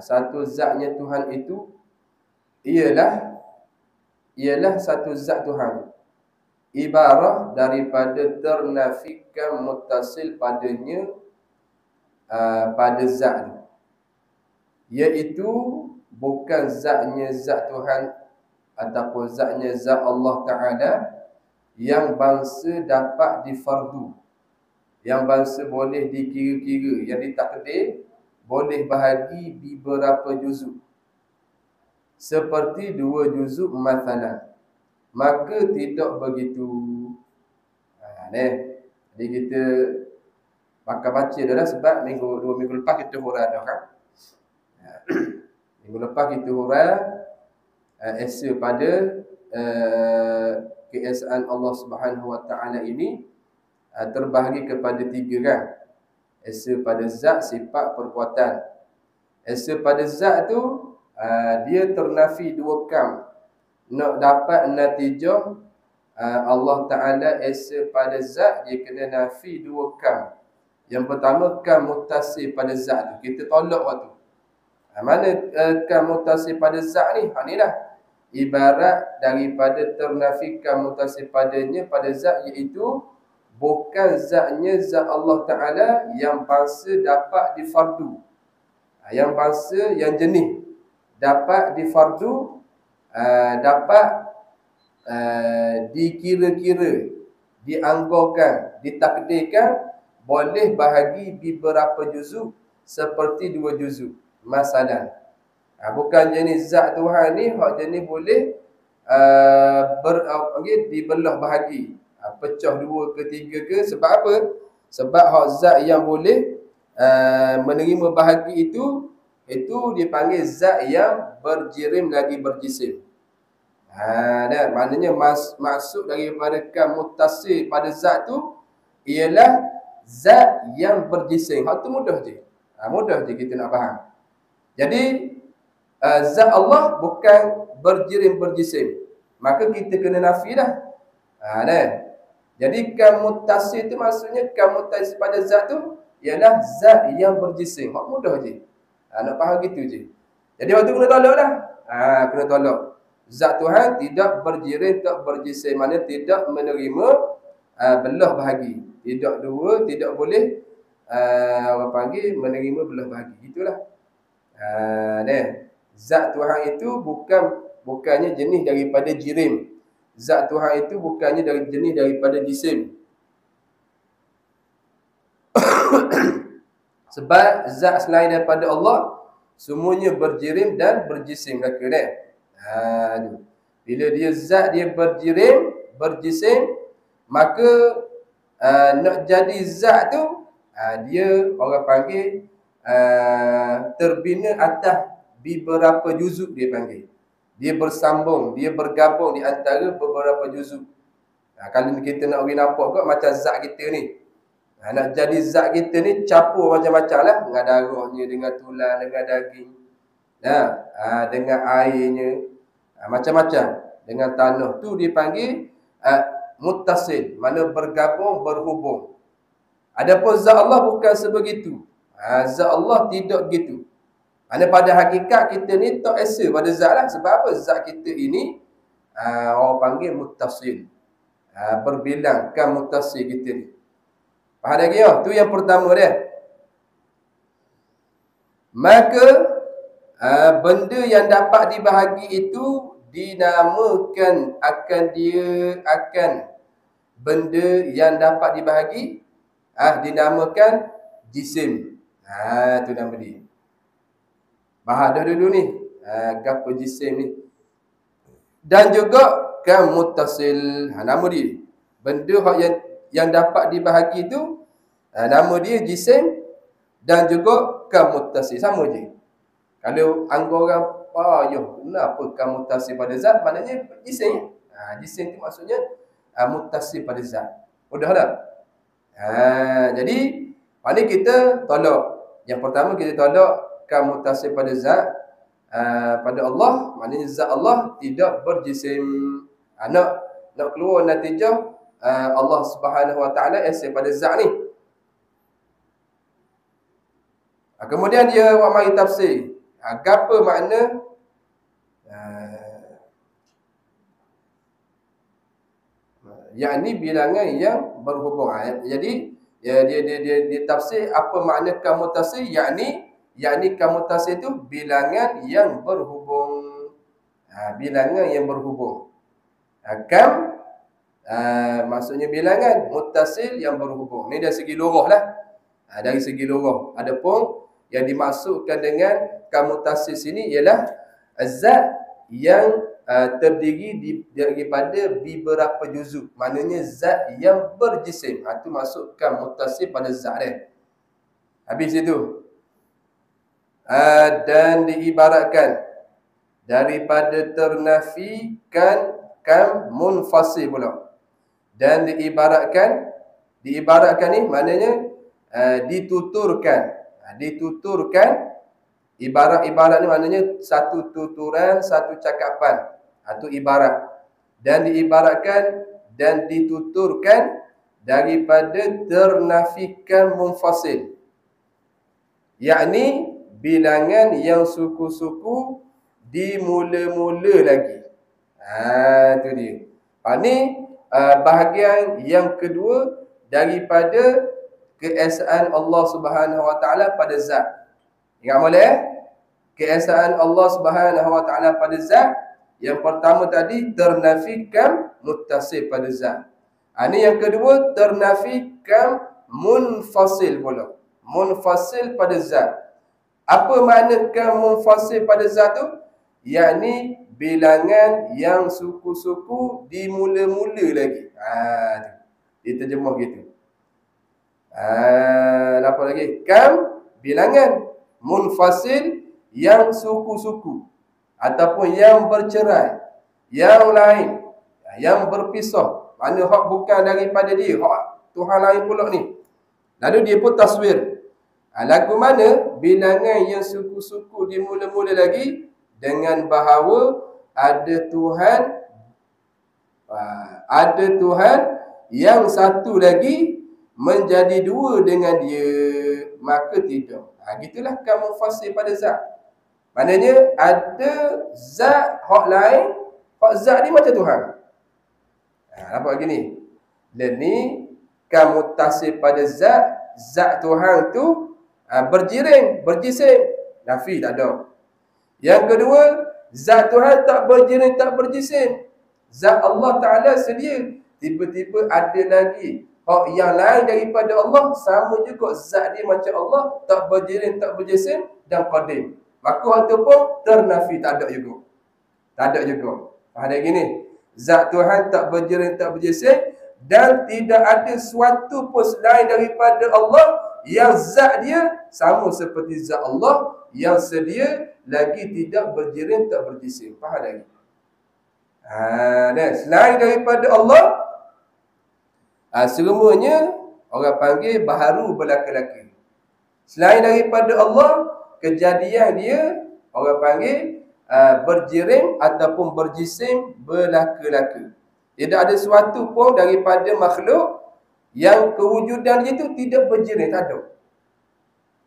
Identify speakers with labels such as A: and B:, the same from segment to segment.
A: Satu zatnya Tuhan itu ialah satu zat Tuhan. Ibarah daripada ternafikan muttasil padanya pada zat, iaitu bukan zatnya zat Tuhan ataupun zatnya zat Allah Ta'ala yang bangsa dapat difardu, yang bangsa boleh dikira-kira, yang ditakdir boleh bahagi di beberapa juzuk, seperti 2 juzuk mathalan. Maka tidak begitu. Jadi kita bakal baca dah sebab 2 minggu lepas kita huraian dah kan. Minggu lepas kita huraian esai pada keesaan Allah Subhanahu Wa Taala ini terbahagi kepada 3 kan. Esa pada zat, sifat, perbuatan. Esa pada zat tu dia ternafi 2 kam. Nak dapat natijah Allah Ta'ala esa pada zat, dia kena nafi 2 kam. Yang pertama kam muttasil pada zat tu, kita tolak waktu. Mana kam muttasil pada zat ni? Ni dah ibarat daripada ternafikan muttasil padanya pada zat, iaitu bukan zatnya zat Allah Ta'ala yang bangsa dapat difardu, yang bangsa yang jenis dapat difardu, dapat dikira-kira, dianggarkan, ditakdirkan boleh bahagi di beberapa juzuk, seperti 2 juzuk masalah. Bukan jenis zat Tuhan ni hak jenis boleh dibelah bahagi, pecah 2 ke 3 ke. Sebab apa? Sebab hak zat yang boleh menerima bahagi itu dipanggil zat yang berjirim lagi berjisim. Maknanya maksud daripada kam muttasil pada zat tu ialah zat yang berjisim. Hak tu mudah je. Mudah je kita nak faham. Jadi zat Allah bukan berjirim berjisim, maka kita kena nafi dah. Jadi kam muttasil tu maksudnya kam muttasil pada zat tu ialah zat yang berjisim. Hak mudah je. Nak faham gitu je. Jadi waktu kena tolak dah. Kena tolak. Zat Tuhan tidak berjirim, tak berjisim, mana tidak menerima belah bahagi. Tidak 2, tidak boleh orang panggil menerima belah bahagi. Itulah. Zat Tuhan itu bukannya jenis daripada jirim. Zat Tuhan itu bukannya jenis daripada jisim. Sebab zat selain daripada Allah semuanya berjirim dan berjisim mereka ni. Bila dia zat dia berjirim, berjisim, maka nak jadi zat tu dia orang panggil terbina atas beberapa juzuk, dia panggil. Dia bersambung, dia bergabung di antara beberapa juzuk. Kalau kita nak bagi nampak kot macam zat kita ni. Nak jadi zat kita ni campur macam-macam lah. Dengan darahnya, dengan tulang, dengan daging, dengan airnya, macam-macam. Dengan tanah tu dipanggil muttasil, mana bergabung, berhubung. Adapun zat Allah bukan sebegitu. Zat Allah tidak begitu. Mana pada hakikat kita ni tak esa pada zat lah. Sebab apa? Zat kita ini orang panggil muttasil, berbilang, kan muttasil kita ni. Faham lagi ya? Tu yang pertama dia. Maka benda yang dapat dibahagi itu dinamakan benda yang dapat dibahagi dinamakan jisim. Tu nama dia. Bahas dah dulu ni. Gapo jisim ni. Dan juga kan muttasil. Nama dia. Benda yang dapat dibahagi tu nama dia jisim, dan juga kan muttasil. Sama je. Kalau anggar orang, kenapa kan muttasil pada zat? Maknanya jisim. Jisim tu maksudnya muttasil pada zat. Mudah tak? Jadi mana kita tolak. Yang pertama kita tolak kan muttasil pada zat pada Allah. Maknanya zat Allah tidak berjisim. Nak keluar natijah Allah Subhanahu Wa Taala esa pada zat ni. Kemudian dia buat mari tafsir. Apa makna yakni bilangan yang berhubung. Jadi dia tafsir apa makna kam muttasil, yakni kam muttasil itu bilangan yang berhubung. Bilangan yang berhubung. Kam maksudnya bilangan, muttasil yang berhubung. Ini dari segi lughah. Dari segi lughah. Adapun yang dimaksudkan dengan kam muttasil sini ialah zat yang terdiri daripada beberapa juzuk. Maknanya zat yang berjisim. Itu maksudkan muttasil pada zat dia. Habis itu. Dan diibaratkan daripada ternafikan kam munfasil pula. Dan diibaratkan ni maknanya dituturkan. Dituturkan, ibarat ni maknanya satu tuturan, satu cakapan. Itu ibarat. Dan diibaratkan dan dituturkan daripada ternafikan munfasil. Yakni bilangan yang suku-suku di mula-mula lagi. Itu dia. Ini bahagian yang kedua daripada keesaan Allah Subhanahu Wa Taala pada zat. Ingat boleh? Keesaan Allah Subhanahu Wa Taala pada zat. Yang pertama tadi ternafikan muttasil pada zat. Ini yang kedua ternafikan munfasil pula. Munfasil pada zat. Apa makna munfasil pada zat tu? Yakni bilangan yang suku-suku di mula-mula lagi. Diterjemah gitu. Apa lagi? Kam bilangan munfasil yang suku-suku ataupun yang bercerai, yang lain, yang berpisah. Mana hak bukan daripada dia, hak Tuhan lain pula ni. Lalu dia pun taswir. Lagu mana bilangan yang suku-suku di mula-mula lagi dengan bahawa ada Tuhan yang satu lagi menjadi dua dengan dia, maka tidak. Gitulah kam munfasil pada zat. Maknanya ada zat hak lain, hak zat ni macam Tuhan. Nampak gini. Dan ni kam muttasil pada zat Tuhan tu berjirim, berjisim. Nafi tak ada. Yang kedua, zat Tuhan tak berjirim, tak berjisim. Zat Allah Ta'ala sedia. Tiba-tiba ada lagi hak yang lain daripada Allah, sama juga zat dia macam Allah, tak berjirim, tak berjisim dan qadim. Maka hal tu pun ternafi, tak ada juga. Tak ada juga. Ada gini, zat Tuhan tak berjirim, tak berjisim dan tidak ada suatu pun selain daripada Allah yang zat dia sama seperti zat Allah yang sedia lagi tidak berjirim, tak berjisim. Faham lagi? Selain daripada Allah, semuanya orang panggil baharu berlaka-laka. Selain daripada Allah, kejadian dia orang panggil berjirim ataupun berjisim berlaka-laka. Tidak ada sesuatu pun daripada makhluk yang kewujudan dia itu tidak berjirim, tak ada.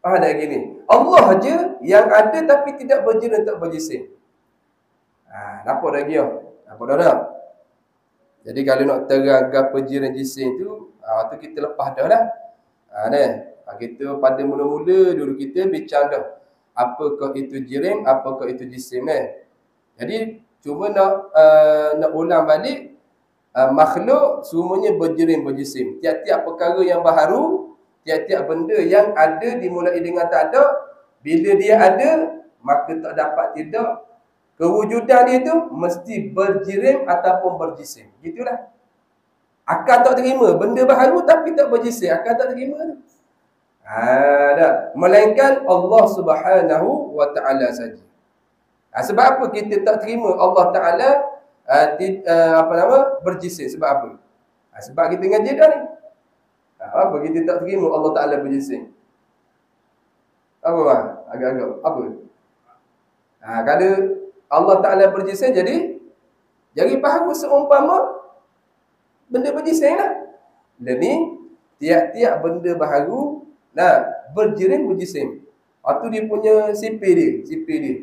A: Faham tak gini? Allah je yang ada tapi tidak berjirim, tak berjisim. Nampak lagi ya? Nampak dah? Jadi kalau nak terang berjirim jisim tu, tu kita lepas dah lah. Kita pada mula-mula dulu kita bincang dah. Apakah itu jirim, apakah itu jisim Jadi cuma nak ulang balik, makhluk semuanya berjirim, berjisim. Tiap-tiap perkara yang baharu, tiap-tiap benda yang ada dimulai dengan tak ada, bila dia ada, maka tak dapat tidak. Kewujudan dia tu mesti berjirim ataupun berjisim. Gitulah. Akal tak terima. Benda baharu tapi tak berjisim. Akal tak terima tu. Melainkan Allah Subhanahu Wa Ta'ala saja. Sebab apa kita tak terima Allah Ta'ala berjisim? Sebab apa? Sebab kita ngaji dah ni. Apa kita tak terima Allah Ta'ala berjisim? Apa agak-agak? Apa? Kalau Allah Ta'ala berjisim jadi baharu seumpama benda berjisim lah. Dan ni tiap-tiap benda baharu berjirim, berjisim. Waktu dia punya sipir dia.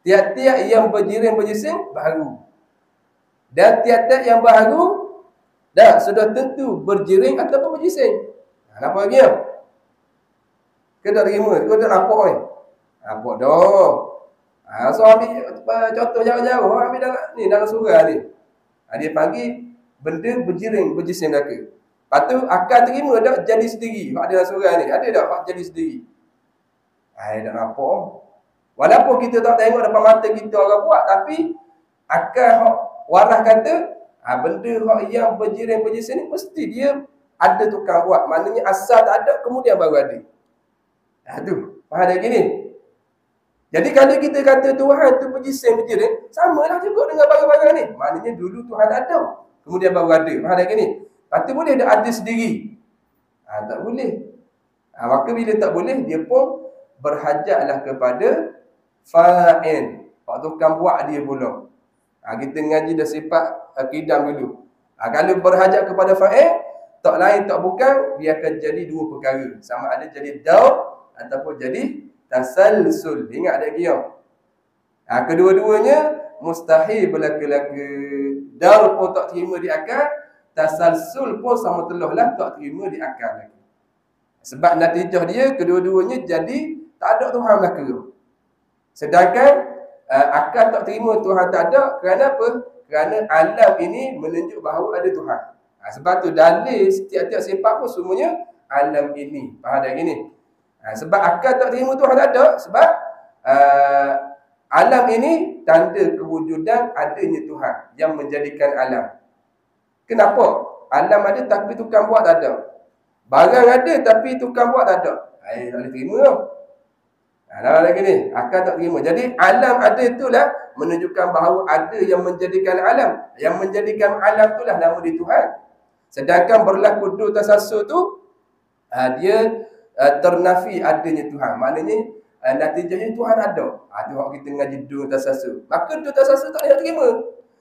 A: Tiap-tiap yang berjirim berjising baharu. Dan tiap-tiap yang baharu dah sudah tentu berjiring ataupun berjising. Nampak lagi ya? Ke tak terima? Kau tak nampak ni? Nampak dah. So ambil contoh jauh-jauh. Ambil dalam surah ni. Dia panggil benda berjiring berjising belaka. Lepas tu akan terima tak jadi sendiri. Hak dalam surah ni. Ada tak hak jadi sendiri? Tak nampak. Walaupun kita tak tengok depan mata kita orang buat, tapi akan waras kata, benda yang berjiring berjising ni mesti dia ada tukang buat. Maknanya asal tak ada, kemudian baru ada. Tu, faham tak gini? Jadi kalau kita kata Tuhan tu berjising berjiring, samalah juga dengan barang-barang ni. Maknanya dulu Tuhan tak ada, kemudian baru ada. Faham tak gini? Lepas tu boleh dia ada sendiri? Tak boleh. Maka bila tak boleh, dia pun berhajatlah kepada fa'in. Pak tukang buat dia pula. Kita ngaji dah sifat kidam dulu. Kalau berhajat kepada fa'in, tak lain tak bukan, dia akan jadi dua perkara. Sama ada jadi daur ataupun jadi tasalsul. Ingat ada lagi. Kedua-duanya mustahil berlaku-laku. Daur pun tak terima di akal, tasalsul pun sama telah lah tak terima di akal lagi. Sebab natijah dia kedua-duanya jadi tak ada Tuhan belaka. Sedangkan akal tak terima Tuhan tak ada. Kerana apa? Kerana alam ini menunjuk bahawa ada Tuhan. Sebab tu dalil setiap-tiap sifat pun semuanya alam ini. Faham tak gini? Sebab akal tak terima Tuhan tak ada. Sebab alam ini tanda kewujudan adanya Tuhan yang menjadikan alam. Kenapa? Alam ada tapi tukang buat tak ada. Barang ada tapi tukang buat tak ada. Tak boleh terima tau. Dah lagi ni, akal tak terima. Jadi alam ada itulah menunjukkan bahawa ada yang menjadikan alam. Yang menjadikan alam itulah nama dia Tuhan. Sedangkan berlaku dua tasasul tu, dia ternafi adanya Tuhan. Maknanya natijahnya Tuhan ada. Tu hak kita ngaji dua tasasul. Maka dua tasasul tak boleh terima.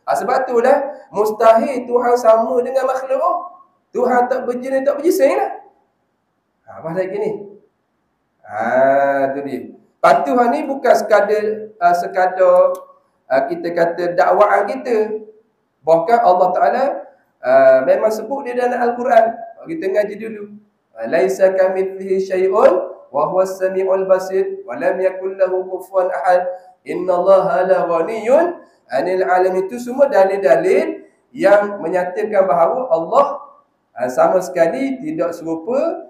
A: Sebab itulah mustahil Tuhan sama dengan makhluk. Tuhan tak berjirim tak berjising lah. Apa lagi ni? Tu dia. Patuhan ni bukan sekadar kita kata dakwaan kita. Bahkan Allah Ta'ala memang sebut dia dalam Al-Quran. Kita ngaji dulu. Laisa kamitslihi syai'un wa huwas samiul basir wa lam yakul lahu kufuwan ahad. Innallaha la ghaniyyun 'anil 'alamin. Itu semua dalil-dalil yang menyatakan bahawa Allah sama sekali tidak serupa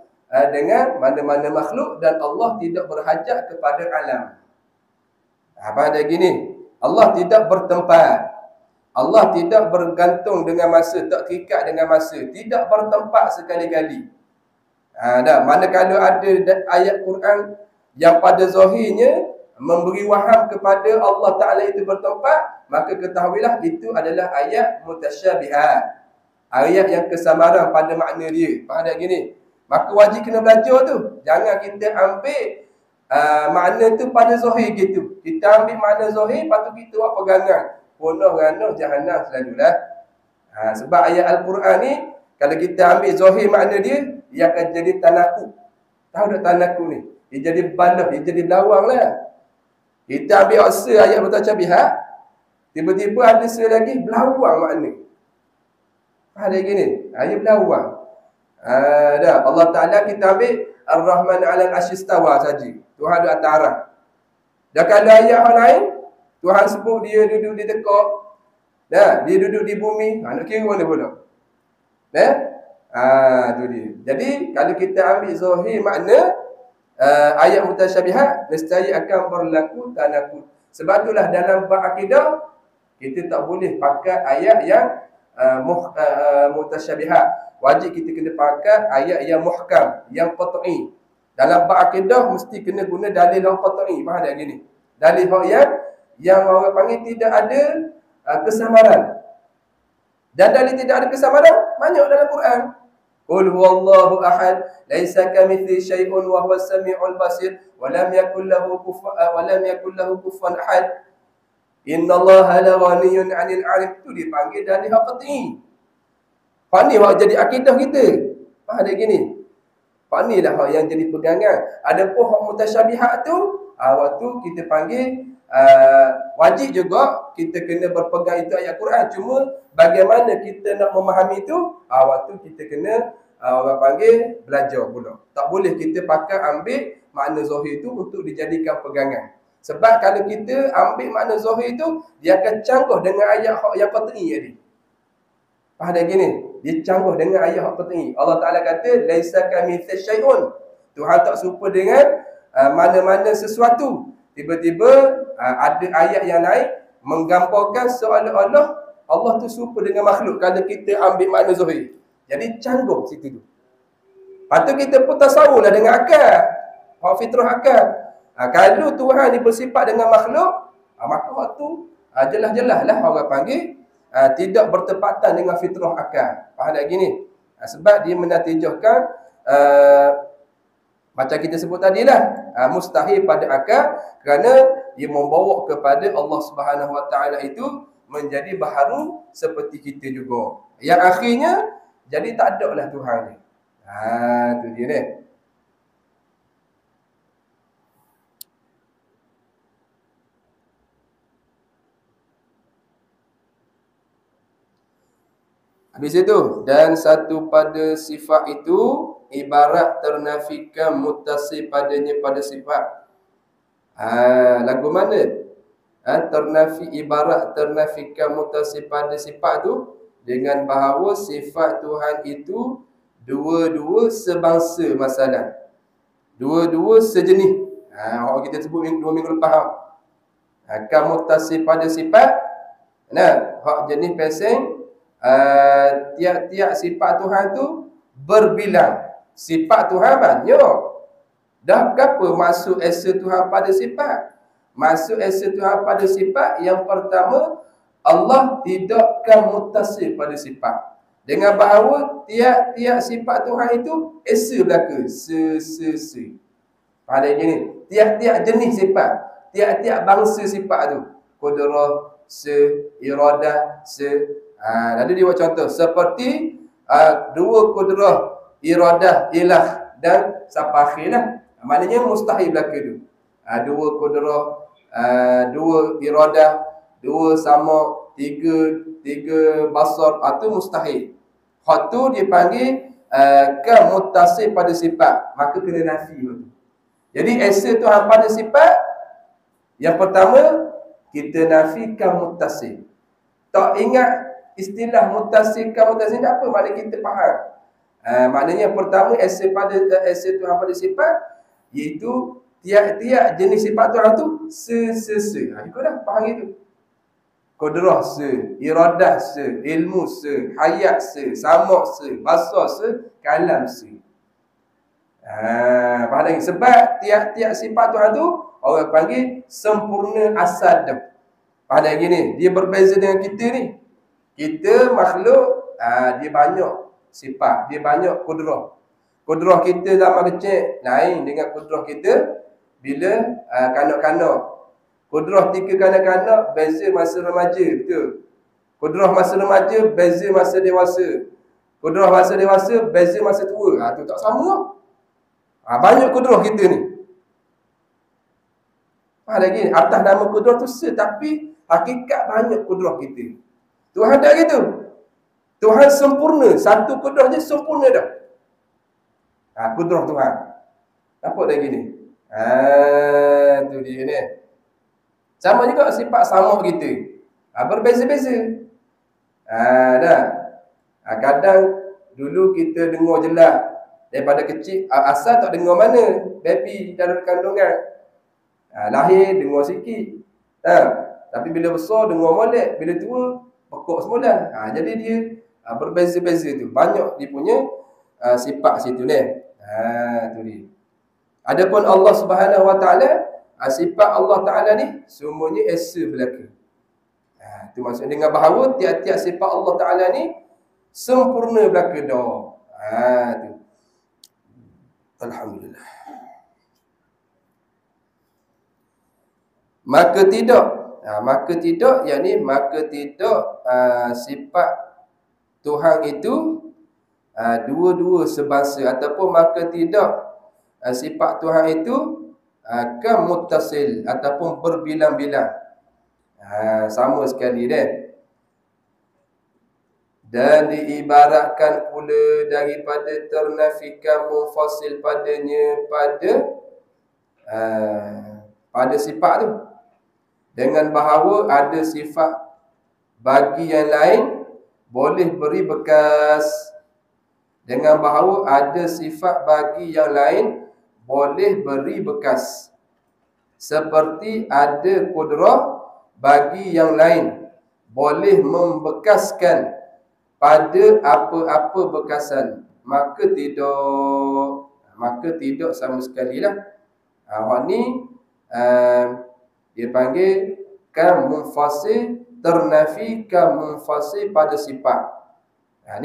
A: dengan mana-mana makhluk dan Allah tidak berhajat kepada alam. Apa ada gini? Allah tidak bertempat. Allah tidak bergantung dengan masa, tak terikat dengan masa, tidak bertempat sekali-kali. Manakala ada ayat Quran yang pada zahirnya memberi waham kepada Allah Ta'ala itu bertempat, maka ketahuilah itu adalah ayat mutasyabihat. Ayat yang kesamaran pada makna dia. Faham tak gini? Maka wajib kena belajar tu. Jangan kita ambil makna tu pada zahir gitu. Kita ambil makna zahir, lepas tu kita buat pegangan. Punah ranah jahannam selalulah. Sebab ayat Al-Quran ni, kalau kita ambil zahir makna dia, dia akan jadi tanakuk. Tahu tak tanakuk ni? Dia jadi balah, dia jadi lawang lah. Kita ambil aksa ayat mutasyabihat, tiba-tiba ada lagi belawang makna. Ada gini, ayat belawang. Allah Ta'ala kita ambil Ar-Rahman 'alal 'arsy istawa saja. Tuhan di atas arah. Dan kalau ayat yang lain, Tuhan sebut dia duduk di tekak. Dia duduk di bumi. Nak kira mana pula? Tu dia. Jadi kalau kita ambil zahir makna ayat mutasyabihat, nescaya akan berlaku tanakut. Sebab itulah dalam bab akidah kita tak boleh pakai ayat yang mutasyabihat. Wajib kita kena pakai ayat yang muhkam, yang qat'i. Dalam bab akidah mesti kena guna dalil yang qat'i. Faham tak gini? Dalil yang orang panggil tidak ada kesamaran. Dan dalil tidak ada kesamaran banyak dalam Quran. Qul huwallahu ahad, laisa kamitslihi syai'un wa huwas samiul basir, wa lam yakul lahu kufuwan ahad. Innallaha la ghaniyyun 'anil 'alim. Itu dipanggil dalil qat'i. Ni awak jadi akidah kita. Faham tak gini? Hak ni lah hak yang jadi pegangan. Adapun hak mutasyabihat tu, waktu kita panggil wajib juga kita kena berpegang itu ayat Quran. Cuma bagaimana kita nak memahami itu, waktu kita kena orang panggil belajar pula. Tak boleh kita pakai ambil makna zahir itu untuk dijadikan pegangan. Sebab kalau kita ambil makna zahir itu, dia akan canggah dengan ayat hak yang qat'i tadi. Faham tak gini? Dia canggah dengan ayat hak qat'i. Allah Ta'ala kata, laisa kamitslihi syai'un. Tuhan tak serupa dengan mana-mana sesuatu. Tiba-tiba ada ayat yang lain menggambarkan seolah-olah Allah tu serupa dengan makhluk kalau kita ambil makna zahir. Jadi canggah situ tu. Lepas tu kita pun tasawur lah dengan akal. Hak fitrah akal. Kalau Tuhan ni bersifat dengan makhluk, maka waktu jelas-jelas lah orang panggil tidak bertepatan dengan fitrah akal. Faham tak gini? Sebab dia menatijahkan macam kita sebut tadilah, mustahil pada akal kerana dia membawa kepada Allah Subhanahu Wa Taala itu menjadi baharu seperti kita juga. Yang akhirnya jadi tak ada lah Tuhan ni. Tu dia ni. Habis itu, dan satu pada sifat itu ibarat ternafikan muttasil padanya pada sifat. Lagu mana? Ternafi ibarat ternafikan muttasil pada sifat tu dengan bahawa sifat Tuhan itu dua-dua sebangsa masalah. Dua-dua sejenis. Orang kita sebut 2 minggu lepas. Kan muttasil pada sifat. Nah, hak jenis pesing tiap-tiap sifat Tuhan tu berbilang. Sifat Tuhan banyak. Dah berapa maksud esa Tuhan pada sifat? Maksud esa Tuhan pada sifat yang pertama, Allah tidakkan muttasil pada sifat. Dengan bahawa tiap-tiap sifat Tuhan itu esa belaka. Faham tak ni? Tiap-tiap jenis sifat, tiap-tiap bangsa sifat tu. Qudrah, iradah, lalu dia buat contoh seperti dua qudrah, iradah, ilah dan sampai akhir lah. Maknanya mustahil belaka tu. Dua qudrah, dua iradah, dua sama, tiga basar, itu mustahil. Hak tu dia panggil kan muttasil pada sifat, maka kena nafi tu. Jadi esa Tuhan pada sifat yang pertama kita nafikan muttasil. Tak ingat istilah muttasil kan muttasil apa? Maknanya kita faham. Maknanya pertama esa Tuhan pada sifat iaitu tiap-tiap jenis sifat Tuhan tu Kau dah faham itu. Qudrah iradah ilmu hayat sama basar kalam faham lagi? Sebab tiap-tiap sifat Tuhan tu orang panggil sempurna asal dah. Faham lagi ni? Dia berbeza dengan kita ni. Kita makhluk, dia banyak sifat, dia banyak qudrah. Qudrah kita zaman kecil lain dengan qudrah kita bila kanak-kanak. Qudrah 3 kanak-kanak beza masa remaja, betul. Qudrah masa remaja beza masa dewasa. Qudrah masa dewasa beza masa tua. Tu tak sama. Banyak qudrah kita ni. Faham lagi? Atas nama qudrah tu tapi hakikat banyak qudrah kita. Tuhan tak gitu. Tuhan sempurna. Satu qudrah je sempurna dah. Qudrah Tuhan. Nampak tak gini? Tu dia ni. Sama juga sifat sama kita. Berbeza-beza. Dah. Kadang dulu kita dengar jelas. Daripada kecil, asal tak dengar mana. Baby dalam kandungan. Lahir dengar sikit. Tapi bila besar dengar molek. Bila tua pekok semula. Jadi dia berbeza-beza tu. Banyak dia punya sifat situ ni. Tu dia. Adapun Allah Subhanahu Wa Taala, sifat Allah Ta'ala ni semuanya esa belaka. Itu maksudnya dengan bahawa tiap-tiap sifat Allah Ta'ala ni sempurna belaka dah. Tu. Alhamdulillah. Maka tidak yakni maka tidak sifat Tuhan itu dua-dua sebangsa, ataupun maka tidak sifat Tuhan itu kan muttasil ataupun berbilang-bilang. Sama sekali dia. Dan diibaratkan pula daripada ternafikan munfasil padanya pada sifat tu, dengan bahawa ada sifat bagi yang lain boleh beri bekas, dengan bahawa ada sifat bagi yang lain boleh beri bekas, seperti ada kudrah bagi yang lain boleh membekaskan pada apa-apa bekasan, maka tidak sama sekali lah. Awak ni dia panggil kan munfasil, ternafi kan munfasil pada sifat.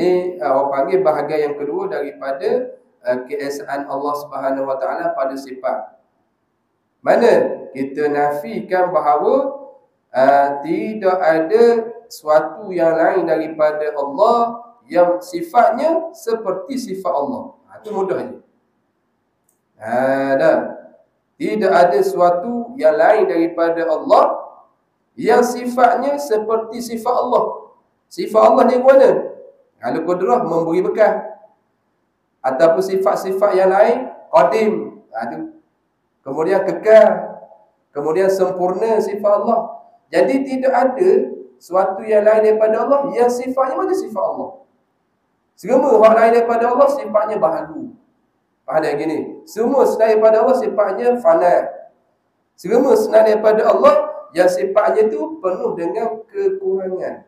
A: Ni orang panggil bahagian yang kedua daripada keesaan Allah Subhanahu Wa Taala pada sifat. Mana kita nafikan bahawa tidak ada suatu yang lain daripada Allah yang sifatnya seperti sifat Allah. Itu mudah je. Dah. Tidak ada suatu yang lain daripada Allah yang sifatnya seperti sifat Allah. Sifat Allah ni mana? Kalau kudrah memberi bekas, ataupun sifat-sifat yang lain qadim, kemudian kekal, kemudian sempurna sifat Allah. Jadi tidak ada suatu yang lain daripada Allah yang sifatnya macam sifat Allah. Semua orang lain daripada Allah sifatnya baharu. Faham tak gini? Semua selain daripada Allah sifatnya fana. Semua selain daripada Allah yang sifatnya tu penuh dengan kekurangan.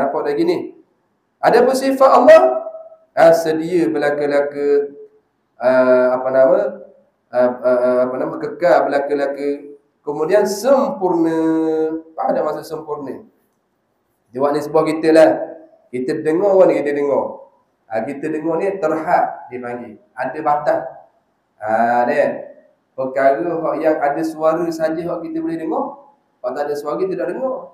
A: Nampak tak gini? Ada pun sifat Allah sedia belaka-laka kekal belaka-laka, kemudian sempurna. Ada masa sempurna. Jawab ni sebuah kita lah. Kita dengar orang ni, kita dengar. Kita dengar ni terhad dipanggil. Ada batas. Dia. Perkara yang ada suara saja yang kita boleh dengar. Kalau tak ada suara kita tak dengar.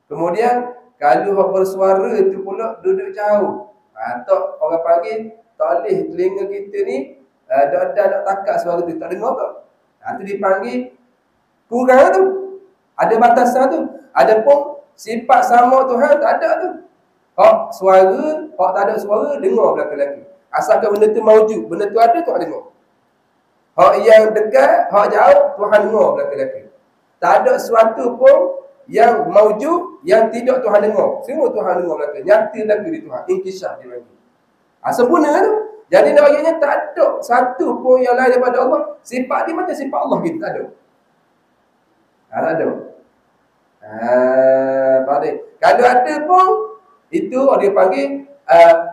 A: Kemudian kalau orang bersuara tu pula duduk jauh. Tak orang panggil tak boleh telinga kita ni dah takat suara tu, tak dengar tak. Tu dipanggil kurang tu. Ada batasan tu. Adapun sifat sama Tuhan tak ada tu. Hak suara, hak tak ada suara, dengar belaka-laka. Asalkan benda tu maujud, benda tu ada, Tuhan dengar. Hak yang dekat, hak jauh, Tuhan dengar belaka-laka. Tak ada sesuatu pun yang maujud, yang tidak Tuhan dengar. Semua Tuhan dengar belaka. Nyata belaka di Tuhan. Inkisah dia bagi. Sempurna tu. Jadi nak bagiannya tak ada satu pun yang lain daripada Allah. Sifat dia macam sifat Allah gitu, tak ada. Tak ada. Kalau ada pun, itu dia panggil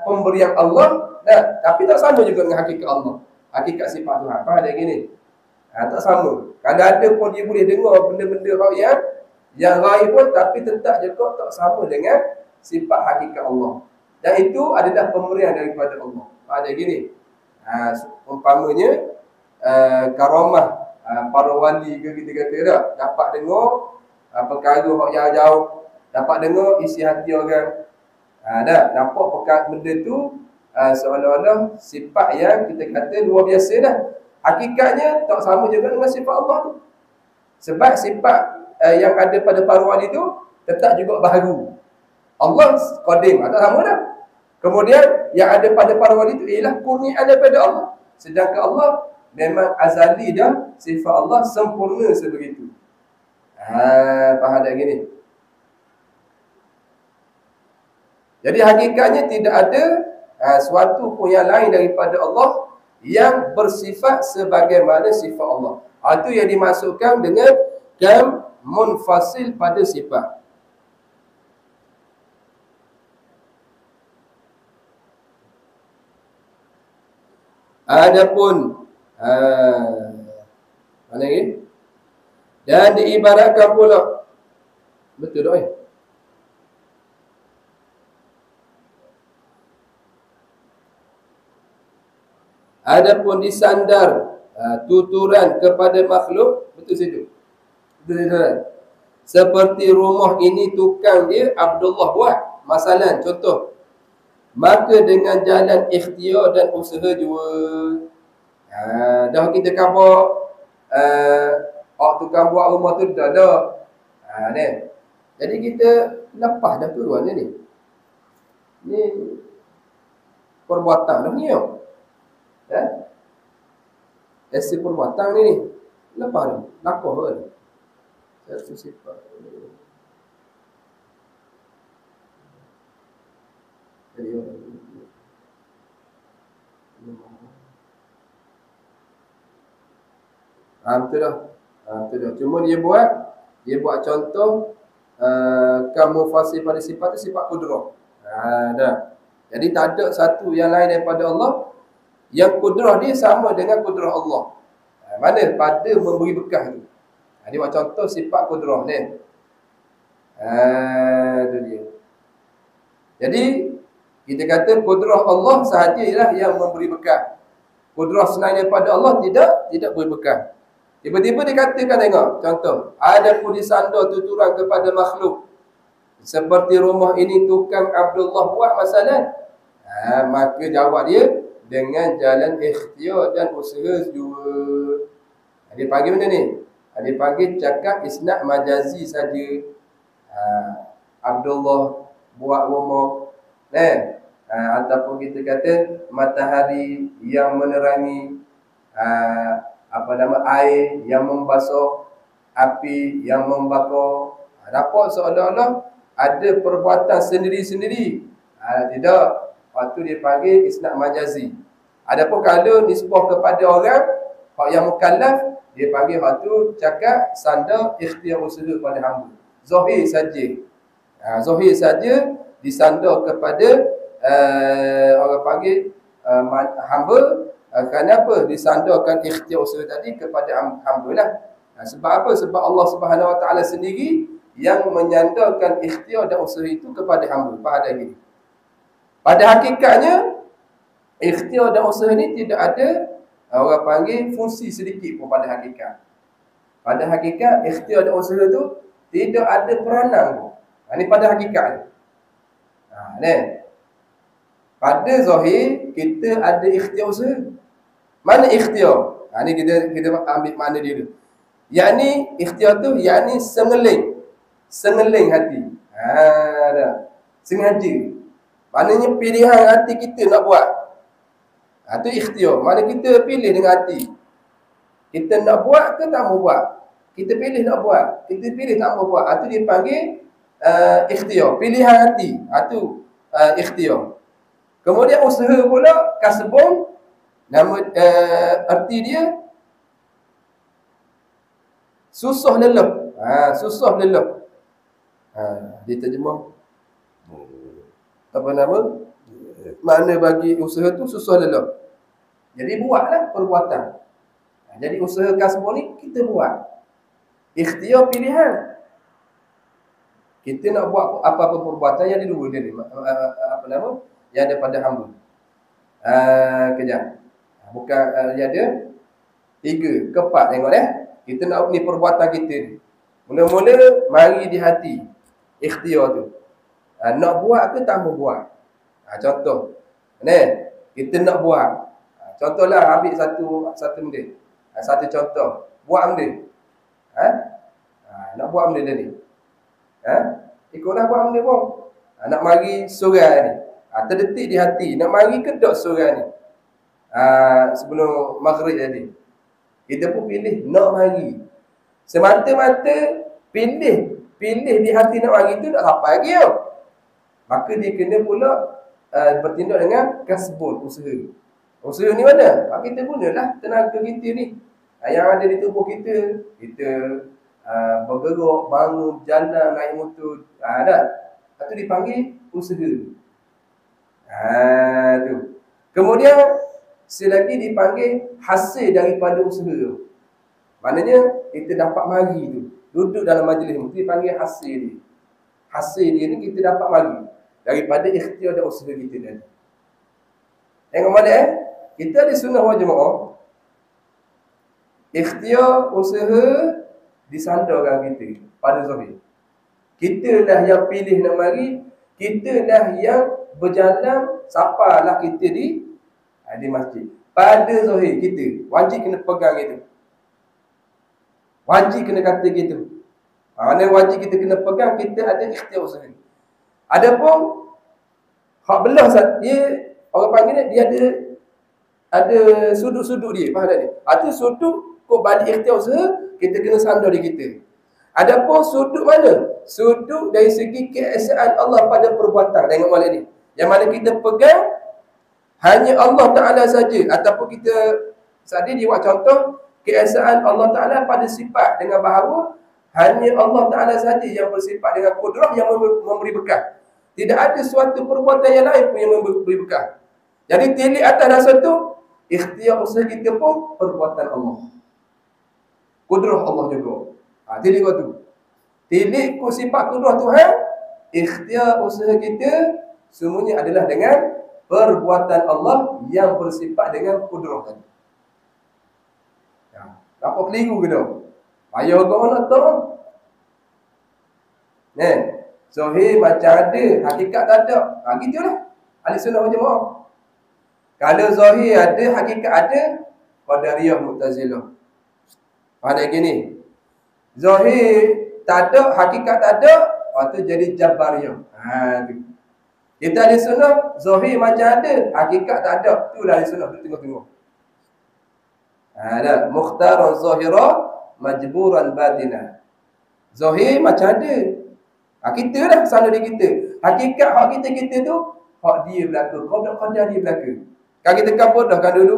A: pemberian Allah. Tapi tak sama juga dengan hakikat Allah. Hakikat sifat Tuhan. Faham tak gini? Tak sama. Kalau ada pun dia boleh dengar benda-benda yang lain pun, tapi tetap juga tak sama dengan sifat hakikat Allah. Dan itu adalah pemberian daripada Allah. Faham tak gini? Umpamanya karamah para wali ke kita kata tak, dapat dengar perkara yang jauh, dapat dengar isi hati orang. Nampak perkara benda tu seolah-olah sifat yang kita kata luar biasa dah. Hakikatnya tak sama juga dengan sifat Allah tu. Sebab sifat yang ada pada para wali tu tetap juga baharu. Allah qadim, tak sama dah. Kemudian yang ada pada para wali tu ialah kurniaan daripada Allah. Sedangkan Allah memang azali dah, sifat Allah sempurna sebegitu. Faham tak gini? Jadi hakikatnya tidak ada suatu pun yang lain daripada Allah yang bersifat sebagaimana sifat Allah. Itu yang dimasukkan dengan kam munfasil pada sifat. Adapun mana lagi? Dan diibaratkan pula, betul tak? Adapun disandar tuturan kepada makhluk, betul situ. Betul. Seperti rumah ini tukang dia Abdullah buat. Masalah contoh. Maka dengan jalan ikhtiar dan usaha juga. Dah kita cover tukang buat rumah tu dah. Ni. Jadi kita lepas dah tuan ni. Ni perbuatan dah ni. Esi perbuatan ni. Lepas ni. Lakuh kan. Satu sifat. Jadi betul dah. Betul dah. Cuma dia buat contoh kamu fasih pada sifat tu sifat kudrah. Dah. Jadi tak ada satu yang lain daripada Allah yang kudrah dia sama dengan kudrah Allah. Mana pada memberi bekah tu. Dia buat contoh sifat kudrah ni. Itu dia. Jadi kita kata kudrah Allah sahaja ialah yang memberi bekah. Kudrah selain daripada Allah tidak beri bekah. Tiba-tiba dikatakan, tengok contoh, ada pun disandar tuturan kepada makhluk seperti rumah ini tukang Abdullah buat masalah. Maka jawab dia dengan jalan ikhtiar dan usaha juga. Dia panggil mana ni? Dia panggil cakap isnad majazi saja. Abdullah buat rumah. Ataupun kita kata matahari yang menerangi, air yang membasuh, api yang membakar. Dapat seolah-olah ada perbuatan sendiri-sendiri. Tidak. Waktu dia panggil isnad majazi. Adapun kalau nisbah kepada orang yang mukallaf, dia panggil waktu cakap sandar ikhtiar usaha pada hamba. Zahir saja. Zahir saja disandar kepada orang panggil hamba. Kenapa disandarkan ikhtiar usaha tadi kepada hamba lah? Sebab apa? Sebab Allah Subhanahu Wa Taala sendiri yang menyandarkan ikhtiar dan usaha itu kepada hamba. Pada ini. Pada hakikatnya ikhtiar dan usaha ni tidak ada orang panggil fungsi sedikit pun pada hakikat. Pada hakikat ikhtiar dan usaha tu tidak ada peranan pun. Ini pada hakikat. Ni. Pada zahir kita ada ikhtiar usaha. Mana ikhtiar? Ni kita ambil makna dia dulu. Yakni ikhtiar tu yakni sengeling hati. Dah. Sengaja. Maknanya pilihan hati kita nak buat. Tu ikhtiar. Mana kita pilih dengan hati. Kita nak buat ke tak mau buat? Kita pilih nak buat. Kita pilih tak mau buat. Tu dia panggil ikhtiar. Pilihan hati. Tu ikhtiar. Kemudian usaha pula kasbun. Nama arti dia susah lelah. Susah lelah. Dia terjemah apa nama? Makna bagi usaha tu susah lelah. Jadi buatlah perbuatan. Jadi usaha kasbun ni kita buat. Ikhtiar pilihan. Kita nak buat apa-apa perbuatan yang dulu dia ni. Apa nama? Yang ada pada hamba. Kejap. Bukan dia ada 3 ke 4 tengok kita nak ni perbuatan kita ni. Mula-mula mari di hati ikhtiar tu. Nak buat ke tak mau buat. Contoh kita nak buat. Contohlah ambil satu benda. Satu contoh, buat benda. Nak buat benda dia ni. Ikutlah buat benda pun. Nak mari surau ni. Terdetik di hati nak mari kedok surau ni. Sebelum maghrib tadi. Kita pun pilih nak mari. Semata-mata pilih di hati nak mari tu tak sampai lagi tau. Maka dia kena pula bertindak dengan kasbun, usaha. Usaha ni mana? Kita gunalah tenaga kita ni. Yang ada di tubuh kita. Kita bergerak, bangun, jalan, naik motor. Itu dipanggil usaha. Tu. Kemudian selagi dipanggil hasil daripada usaha tu. Maknanya kita dapat mari tu. Duduk dalam majlis tu dipanggil hasil dia. Hasil dia ni kita dapat mari daripada ikhtiar dan usaha kita tadi. Tengok mana kita ada sunnah wal jamaah. Ikhtiar usaha disandarkan kita pada zahir. Kita dah yang pilih nak mari, kita dah yang berjalan, sapalah kita di masjid. Pada zahir kita wajib kena pegang itu. Wajib kena kata gitu. Mana wajib kita kena pegang, kita ada ikhtiar usaha. Adapun hak belah dia orang panggil dia ada sudut-sudut dia, faham tak ni? Ada sudut kau balik ikhtiar usaha, kita kena sandar di kita. Adapun sudut mana? Sudut dari segi keesaan Allah pada perbuatan. Tengok malam ni. Yang mana kita pegang hanya Allah Ta'ala saja. Ataupun kita tadi dia buat contoh keesaan Allah Ta'ala pada sifat dengan bahawa hanya Allah Ta'ala saja yang bersifat dengan kudrah yang memberi bekal. Tidak ada suatu perbuatan yang lain pun yang memberi bekal. Jadi tilik atas dasar tu, ikhtiar usaha kita pun perbuatan Allah. Kudrah Allah juga. Tilik kau tu. Tilik ku sifat kudrah Tuhan, ikhtiar usaha kita semuanya adalah dengan perbuatan Allah yang bersifat dengan kudrah tadi. Apa keliru ke tak? Payah kau nak tahu. Zahir macam ada, hakikat tak ada. Gitulah. Ahli sunnah wal jamaah. Kalau zahir ada, hakikat ada, Qadariyah Mu'tazilah. Ada gini. Zahir tak ada, hakikat tak ada, waktu jadi Jabariyah. Kita ahli sunnah, zahir macam ada, hakikat tak ada. Itulah ahli sunnah, tengok-tengok. Ada mukhtaran zahira, majburan batina. Zahir macam ada. Kita dah sana di kita. Hakikat hak kita tu, hak dia berlaku. Qadar dia berlaku. Kan kita kan bodahkan dulu.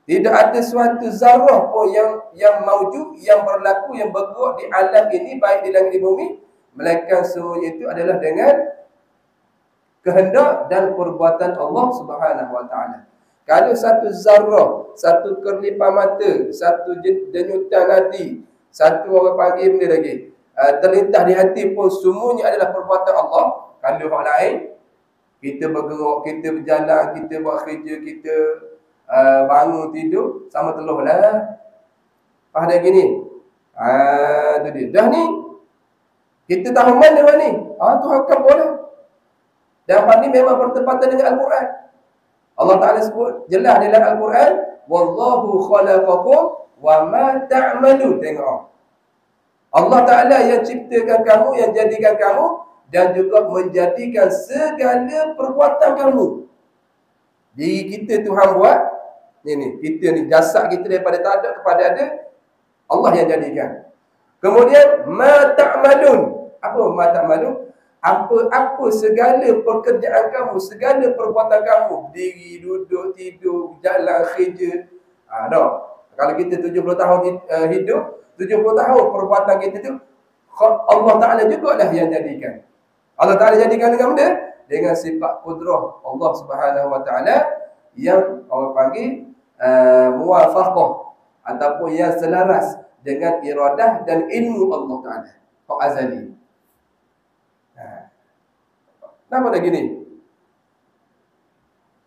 A: Tidak ada suatu zarah pun yang maujud, yang berlaku, yang bergerak di alam ini, baik di langit di bumi, melainkan semuanya itu adalah dengan kehendak dan perbuatan Allah Subhanahu Wa Taala. Kalau satu zarah, satu kerlipan mata, satu denyutan hati, satu orang panggil benda lagi, terlintas di hati pun semuanya adalah perbuatan Allah. Kalau hak lain, kita bergerak, kita berjalan, kita buat kerja, kita bangun tidur, sama teluh lah. Faham dah gini? Tu dia. Dah ni, kita tahu mana ni? Tuhan akan boleh. Dan hal ni memang bertepatan dengan Al-Quran. Allah Ta'ala sebut jelas dalam Al-Quran, Wallahu khalaqakum wa ma ta'malun. Tengok. Allah Ta'ala yang ciptakan kamu, yang jadikan kamu, dan juga menjadikan segala perbuatan kamu. Diri kita Tuhan buat. Ni kita ni, jasad kita daripada tak ada kepada ada, Allah yang jadikan. Kemudian ma ta'malun. Apa ma ta'malun? Apa segala pekerjaan kamu, segala perbuatan kamu, diri, duduk, tidur, jalan, kerja. Kalau kita 70 tahun hidup, 70 tahun perbuatan kita tu Allah Ta'ala juga lah yang jadikan. Allah Ta'ala jadikan dengan benda, dengan sifat kudrah Allah Subhanahu Wa Ta'ala yang orang panggil muwafaqah, ataupun yang selaras dengan iradah dan ilmu Allah Ta'ala, hak azali. Kenapa dah gini?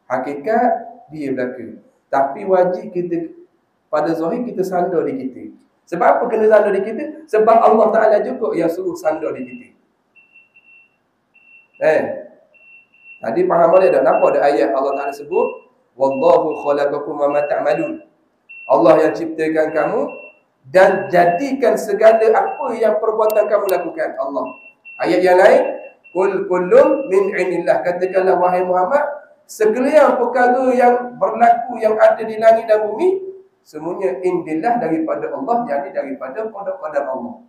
A: Hakikat dia berlaku, tapi wajib kita pada zahir kita sandar di kita. Sebab apa kena sandar di kita? Sebab Allah Ta'ala juga yang suruh sandar di kita. Tadi faham boleh tak? Nampak ada ayat Allah Ta'ala sebut, Wallahu khalaqakum wa ma ta'malun. Allah yang ciptakan kamu dan jadikan segala apa yang perbuatan kamu lakukan. Allah. Ayat yang lain, Qul kullum min indillah. Katakanlah wahai Muhammad, sekalian perkara yang berlaku, yang ada di langit dan bumi, semuanya indillah, daripada Allah, jadi daripada qadar Allah.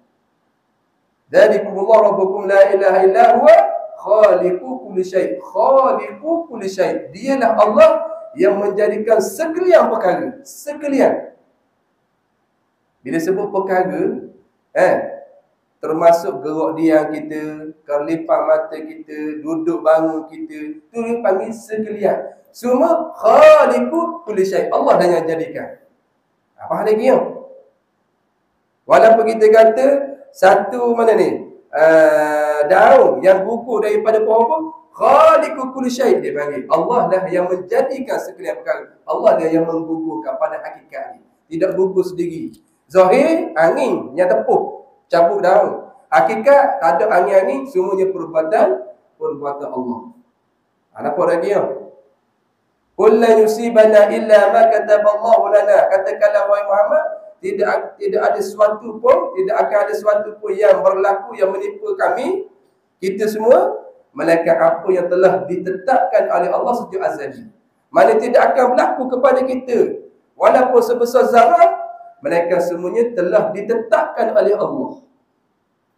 A: Dzalikumullahu rabbukum la ilaha illa huwa khaliqu kulli syai'. Khaliqu kulli syai'. Dialah Allah yang menjadikan sekalian perkara. Sekalian. Bila sebut perkara, termasuk gerak diam kita, kerlipan mata kita, duduk bangun kita, tu dipanggil sekalian. Semua khaliqu kulli syai'. Allah dah yang jadikan. Apa lagi ya? Walaupun kita kata satu mana ni? Daun yang gugur daripada pohon pun khaliqu kulli syai', dia panggil. Allah lah yang menjadikan sekalian perkara. Allah lah yang menggugurkan pada hakikat ni. Tidak gugur sendiri. Zahir, angin yang tepuh, cabut daun. Hakikat, tak ada angin-angin, semuanya perbuatan Allah. Nampak lagi ya? Qul la yusibana illa ma kataballahu lana. Katakanlah wahai Muhammad, tidak ada sesuatu pun, tidak akan ada sesuatu pun yang berlaku yang menimpa kami kita semua melainkan apa yang telah ditetapkan oleh Allah sejak azali. Mana tidak akan berlaku kepada kita walaupun sebesar zarah, melainkan semuanya telah ditetapkan oleh Allah.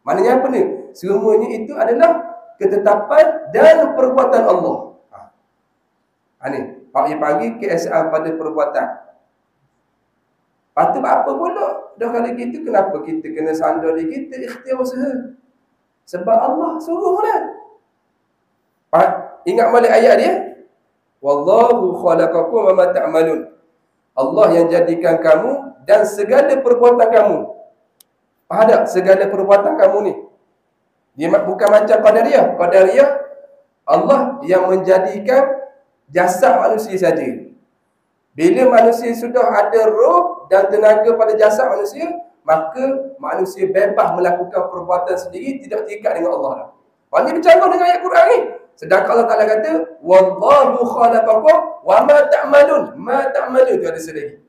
A: Maknanya apa ni? Semuanya itu adalah ketetapan dan perbuatan Allah. Ni Pak panggil keesaan pada perbuatan. Patut apa pula? Dah kalau gitu kenapa kita kena sandar diri kita ikhtiar usaha? Sebab Allah suruh lah. Ingat balik ayat dia. Wallahu khalaqakum wa ma ta'malun. Allah yang jadikan kamu dan segala perbuatan kamu. Faham tak? Segala perbuatan kamu ni. Dia bukan macam Qadariyah. Qadariyah, Allah yang menjadikan jasad manusia saja. Bila manusia sudah ada roh dan tenaga pada jasad manusia, maka manusia bebas melakukan perbuatan sendiri, tidak terikat dengan Allah dah. Maksudnya bercanggah dengan ayat Quran ni. Sedangkan Allah Ta'ala kata, Wallahu khalaqakum wa ma ta'malun. Ma ta'malun tu ada sedih.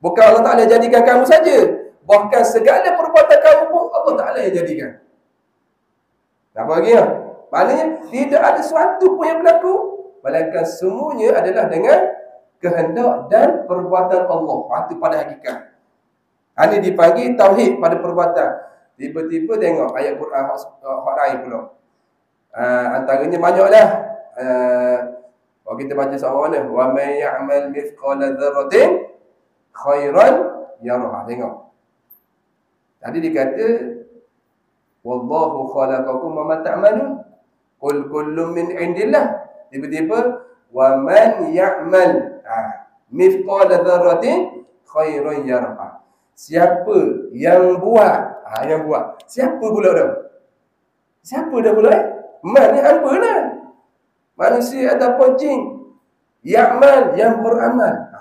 A: Bukan Allah Ta'ala jadikan kamu saja, bahkan segala perbuatan kamu pun Allah Ta'ala yang jadikan. Apa lagi ya? Maknanya tidak ada sesuatu pun yang berlaku, melainkan semuanya adalah dengan kehendak dan perbuatan Allah. Itu pada hakikat. Ini dipanggil tauhid pada perbuatan. Tiba-tiba tengok ayat Quran hak lain pula. Antaranya banyaklah. Kalau kita baca sama mana, wa may ya'mal mithqala dzarratin khairan yarah. Tengok. Tadi dikata wallahu khalaqakum wa ma ta'malun. Qul kullun min indillah. Tiba-tiba wa man ya'mal mithqala dzarratin khairan yarah. Siapa yang buat, yang buat. Siapa pula dah? Siapa dah pula? Man ni apa lah? Manusia ataupun jin. Ya'mal, yang beramal.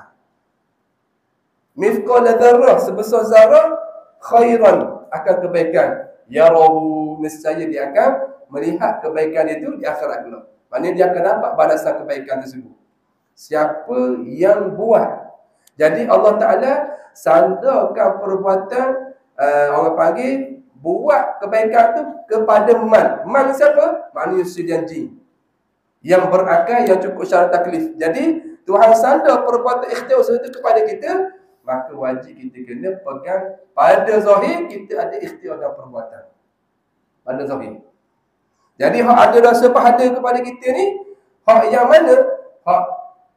A: Mithqala dzarrah, sebesar zarah, khairan, akan kebaikan. Yarahu, nescaya dia akan melihat kebaikan itu di akhirat kelak. Maknanya dia akan dapat balasan kebaikan tersebut. Siapa yang buat. Jadi Allah Ta'ala sandarkan perbuatan, orang panggil buat kebaikan tu kepada man. Man siapa? Manusia dan jin yang berakal, yang cukup syarat taklif. Jadi Tuhan sandar perbuatan ikhtiar usaha itu kepada kita, maka wajib kita kena pegang pada zahir kita ada ikhtiar dan perbuatan. Pada zahir. Jadi hak ada rasa pahala kepada kita ni, hak yang mana? Hak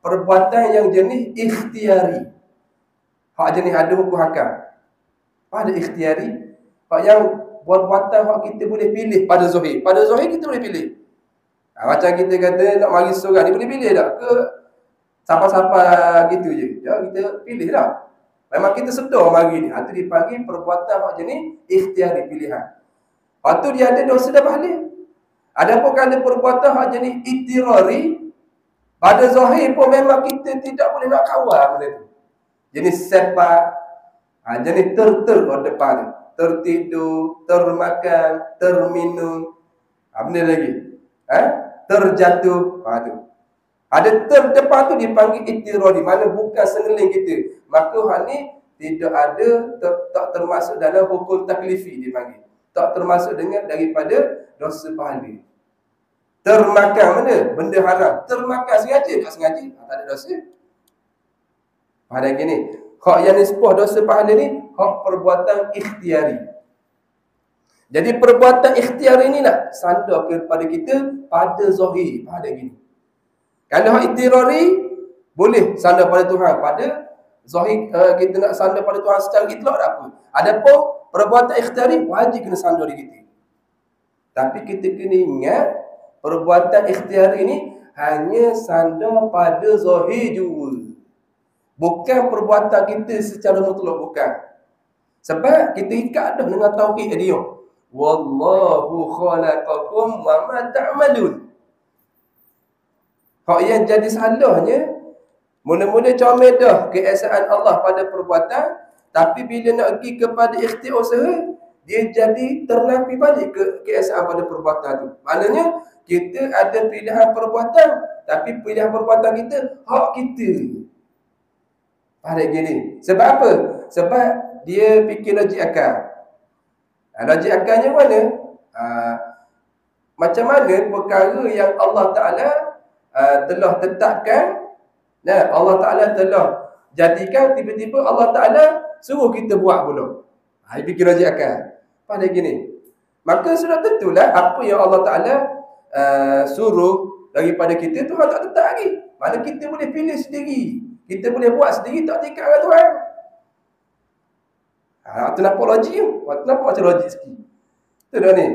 A: perbuatan yang jenis ikhtiari. Hak jenis ada hukum hakam. Pada ikhtiari, hak yang perbuatan hak kita boleh pilih pada zahir. Pada zahir kita boleh pilih. Macam kita kata nak mari seorang ni boleh pilih tak? Ke siapa-siapa gitu je. Ya, kita pilih tak? Memang kita sedar mari ni. Itu dipanggil perbuatan hak jenis ikhtiari, pilihan. Lepas tu dia ada dosa dan pahala. Adapun kalau perbuatan hak jenis itirari, pada zahir pun memang kita tidak boleh nak kawal benda tu. Jenis sepak, jenis ter depan, tertidur, termakan, terminum, benda lagi, terjatuh, tu. Ada terdepan tu dipanggil itirari, mana bukan sengeling kita. Maka hal ni tidak ada, tak termasuk dalam hukum taklifi dipanggil. Tak termasuk dengan daripada dosa pahala. Termakan mana? Benda haram. Termakan sengaja, tak sengaja, tak ada dosa. Pada gini, hak yang nisbah dosa pahala ni, hak perbuatan ikhtiari. Jadi perbuatan ikhtiari ni nak sandar kepada kita pada zahir, pada gini. Kalau hak ikhtiari, boleh sandar pada Tuhan. Pada zahir, kita nak sandar pada Tuhan secara itlak tak apa. Adapun perbuatan ikhtiari, wajib kena sandar di kita. Tapi kita kena ingat, perbuatan ikhtiari ini hanya sandar pada zahir juga. Bukan perbuatan kita secara mutlak, bukan. Sebab kita ikat dah dengan tauhid dia. Wallahu khalaqakum wa ma ta'malun. Hak yang jadi salahnya, mula-mula comel dah keesaan Allah pada perbuatan, tapi bila nak pergi kepada ikhtiar usaha, dia jadi ternafi balik keesaan pada perbuatan tu. Maknanya kita ada pilihan perbuatan, tapi pilihan perbuatan kita hak kita. Pada gini. Sebab apa? Sebab dia fikir logik akal. Logik akalnya mana? Macam mana perkara yang Allah Ta'ala telah tetapkan, Allah Ta'ala telah jadikan, tiba-tiba Allah Ta'ala suruh kita buat pula. Dia fikir logik akal. Pada gini. Maka sudah tentulah apa yang Allah Ta'ala suruh daripada kita, Tuhan tak tetap lagi. Mana kita boleh pilih sendiri, kita boleh buat sendiri, tak tingkat dengan Tuhan. Itu nampak logik tu. Nampak macam logik sikit. Itu dah ni.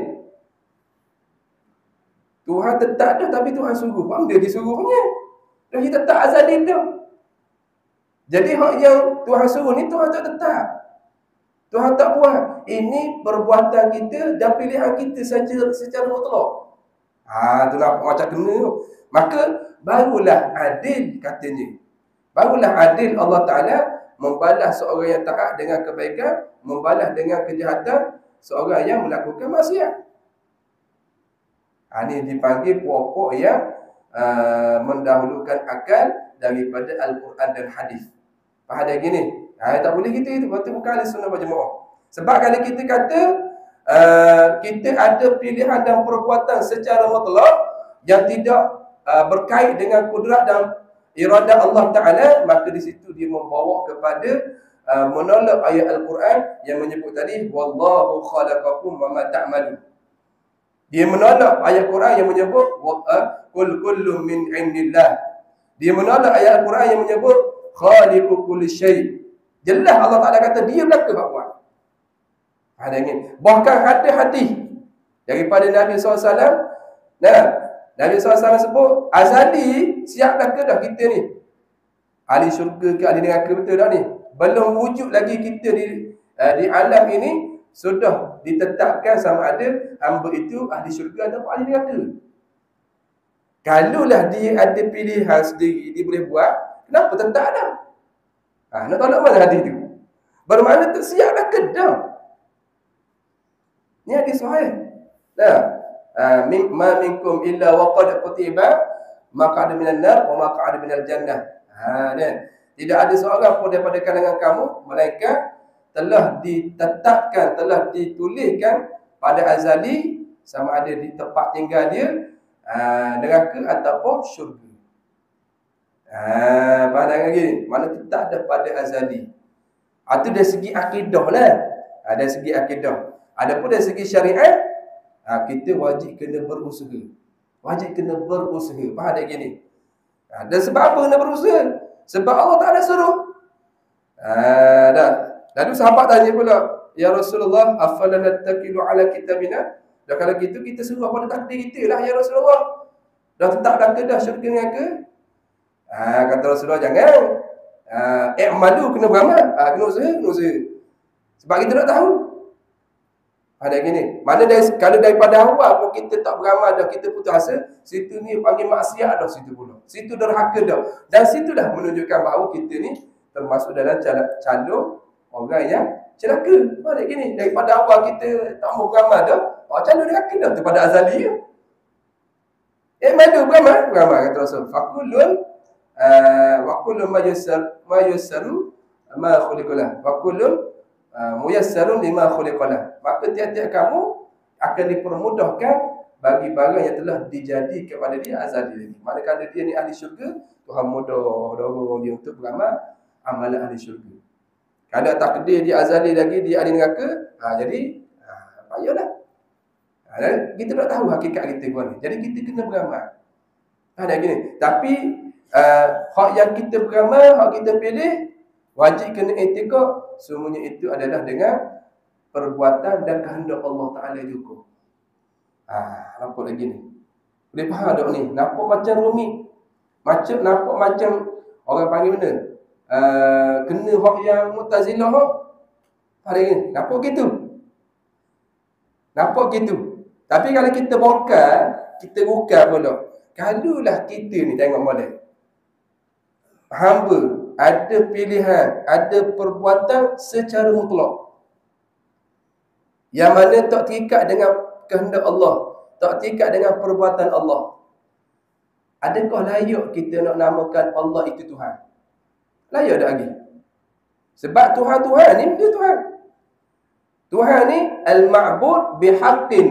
A: Tuhan tetap dah, tapi Tuhan suruh. Mana dia suruhnya? Dia tetap azali tu. Jadi hak yang Tuhan suruh ni Tuhan tak tetap. Tuhan tak buat. Ini perbuatan kita dan pilihan kita secara mutlak. Tu nampak macam kena tu. Maka barulah adil katanya. Barulah adil Allah Ta'ala membalas seorang yang taat dengan kebaikan, membalas dengan kejahatan seorang yang melakukan maksiat. Ini dipanggil pokok yang mendahulukan akal daripada Al-Quran dan Hadis. Faham dia gini? Tak boleh kita itu. Betul bukan ahli sunnah wal jamaah. Sebab kalau kita kata kita ada pilihan dan perbuatan secara mutlak yang tidak berkait dengan kudrat dan iradah Allah Ta'ala, maka di situ dia membawa kepada menolak ayat Al-Quran yang menyebut tadi wallahu khalaqakum wa ma ta'malun. Dia menolak ayat Quran yang menyebut qul kullun min indillah. Dia menolak ayat Al-Quran yang menyebut khaliqu kulli syai'. Jelas Allah Ta'ala kata dia belaka buat. Ada ingin. Bahkan ada hadis daripada Nabi SAW. Nabi SAW sebut azali siap dah ke dah kita ni. Ahli syurga ke ahli neraka, betul dah ni. Belum wujud lagi kita di alam ini, sudah ditetapkan sama ada hamba itu ahli syurga atau ahli neraka. Kalaulah dia ada pilihan sendiri, dia boleh buat, kenapa tetap ada? Nak tolak mana hadis tu? Bermakna tak siap dah ke dah. Ni hadis sahih. Ma minkum illa waqad kutiba maq'ad minan nar wa maq'ad minal jannah. Tidak ada seorang pun daripada kalangan kamu melainkan telah ditetapkan, telah dituliskan pada azali sama ada di tempat tinggal dia neraka ataupun syurga. Pandangan gini, mana tetap ada pada azali. Itu dari segi akidah lah. Dari segi akidah. Adapun dari segi syariat, kita wajib kena berusaha. Wajib kena berusaha. Faham tak gini? Dan sebab apa kena berusaha? Sebab Allah Ta'ala suruh. Lalu sahabat tanya pula, ya Rasulullah, afala nattakilu ala kitabina? Dan kalau gitu kita suruh pada takdir kita lah ya Rasulullah. Dah tetap dah ke dah syurga neraka? Kata Rasulullah, jangan. I'malu, kena beramal. Kena usaha. Sebab kita nak tahu. Ada gini. Mana kalau daripada awal pun kita tak beramal dah, kita putus asa, situ ni panggil maksiat dah situ pula. Situ derhaka dah. Dan situ dah menunjukkan bahawa kita ni termasuk dalam calon orang yang celaka. Ada gini. Daripada awal kita tak mau beramal dah, calon derhaka dah daripada azali ya. Malu beramal kata Rasul. Wa kullu ma yassaru ma khuliqalah. Wa kullu muyassarun lima khuliqalah. Maka tiap-tiap kamu akan dipermudahkan bagi barang yang telah dijadi kepada dia azali. Manakala dia ni ahli syurga, Tuhan dorong dia untuk beramal amalan ahli syurga. Kalau takdir dia azali lagi dia ahli neraka, jadi payahlah. Kita tak tahu hakikat kita ni. Jadi kita kena beramal. Ada gini. Tapi hak yang kita beramal, hak kita pilih, wajib kena i'tikad, semuanya itu adalah dengan perbuatan dan kehendak Allah Ta'ala juga. Nampak lagi ni. Boleh faham tak ni? Nampak macam rumit. Nampak macam orang panggil mana? Kena hak yang Mu'tazilah hak. Ada ni. Nampak gitu. Tapi kalau kita buka pula. Kalulah kita ni tengok model. Hamba ada pilihan, ada perbuatan secara mutlak. Yang mana tak terikat dengan kehendak Allah, tak terikat dengan perbuatan Allah. Adakah layak kita nak namakan Allah itu Tuhan? Layak tak lagi? Sebab Tuhan ni dia Tuhan. Tuhan ni al-ma'bud bihaqqin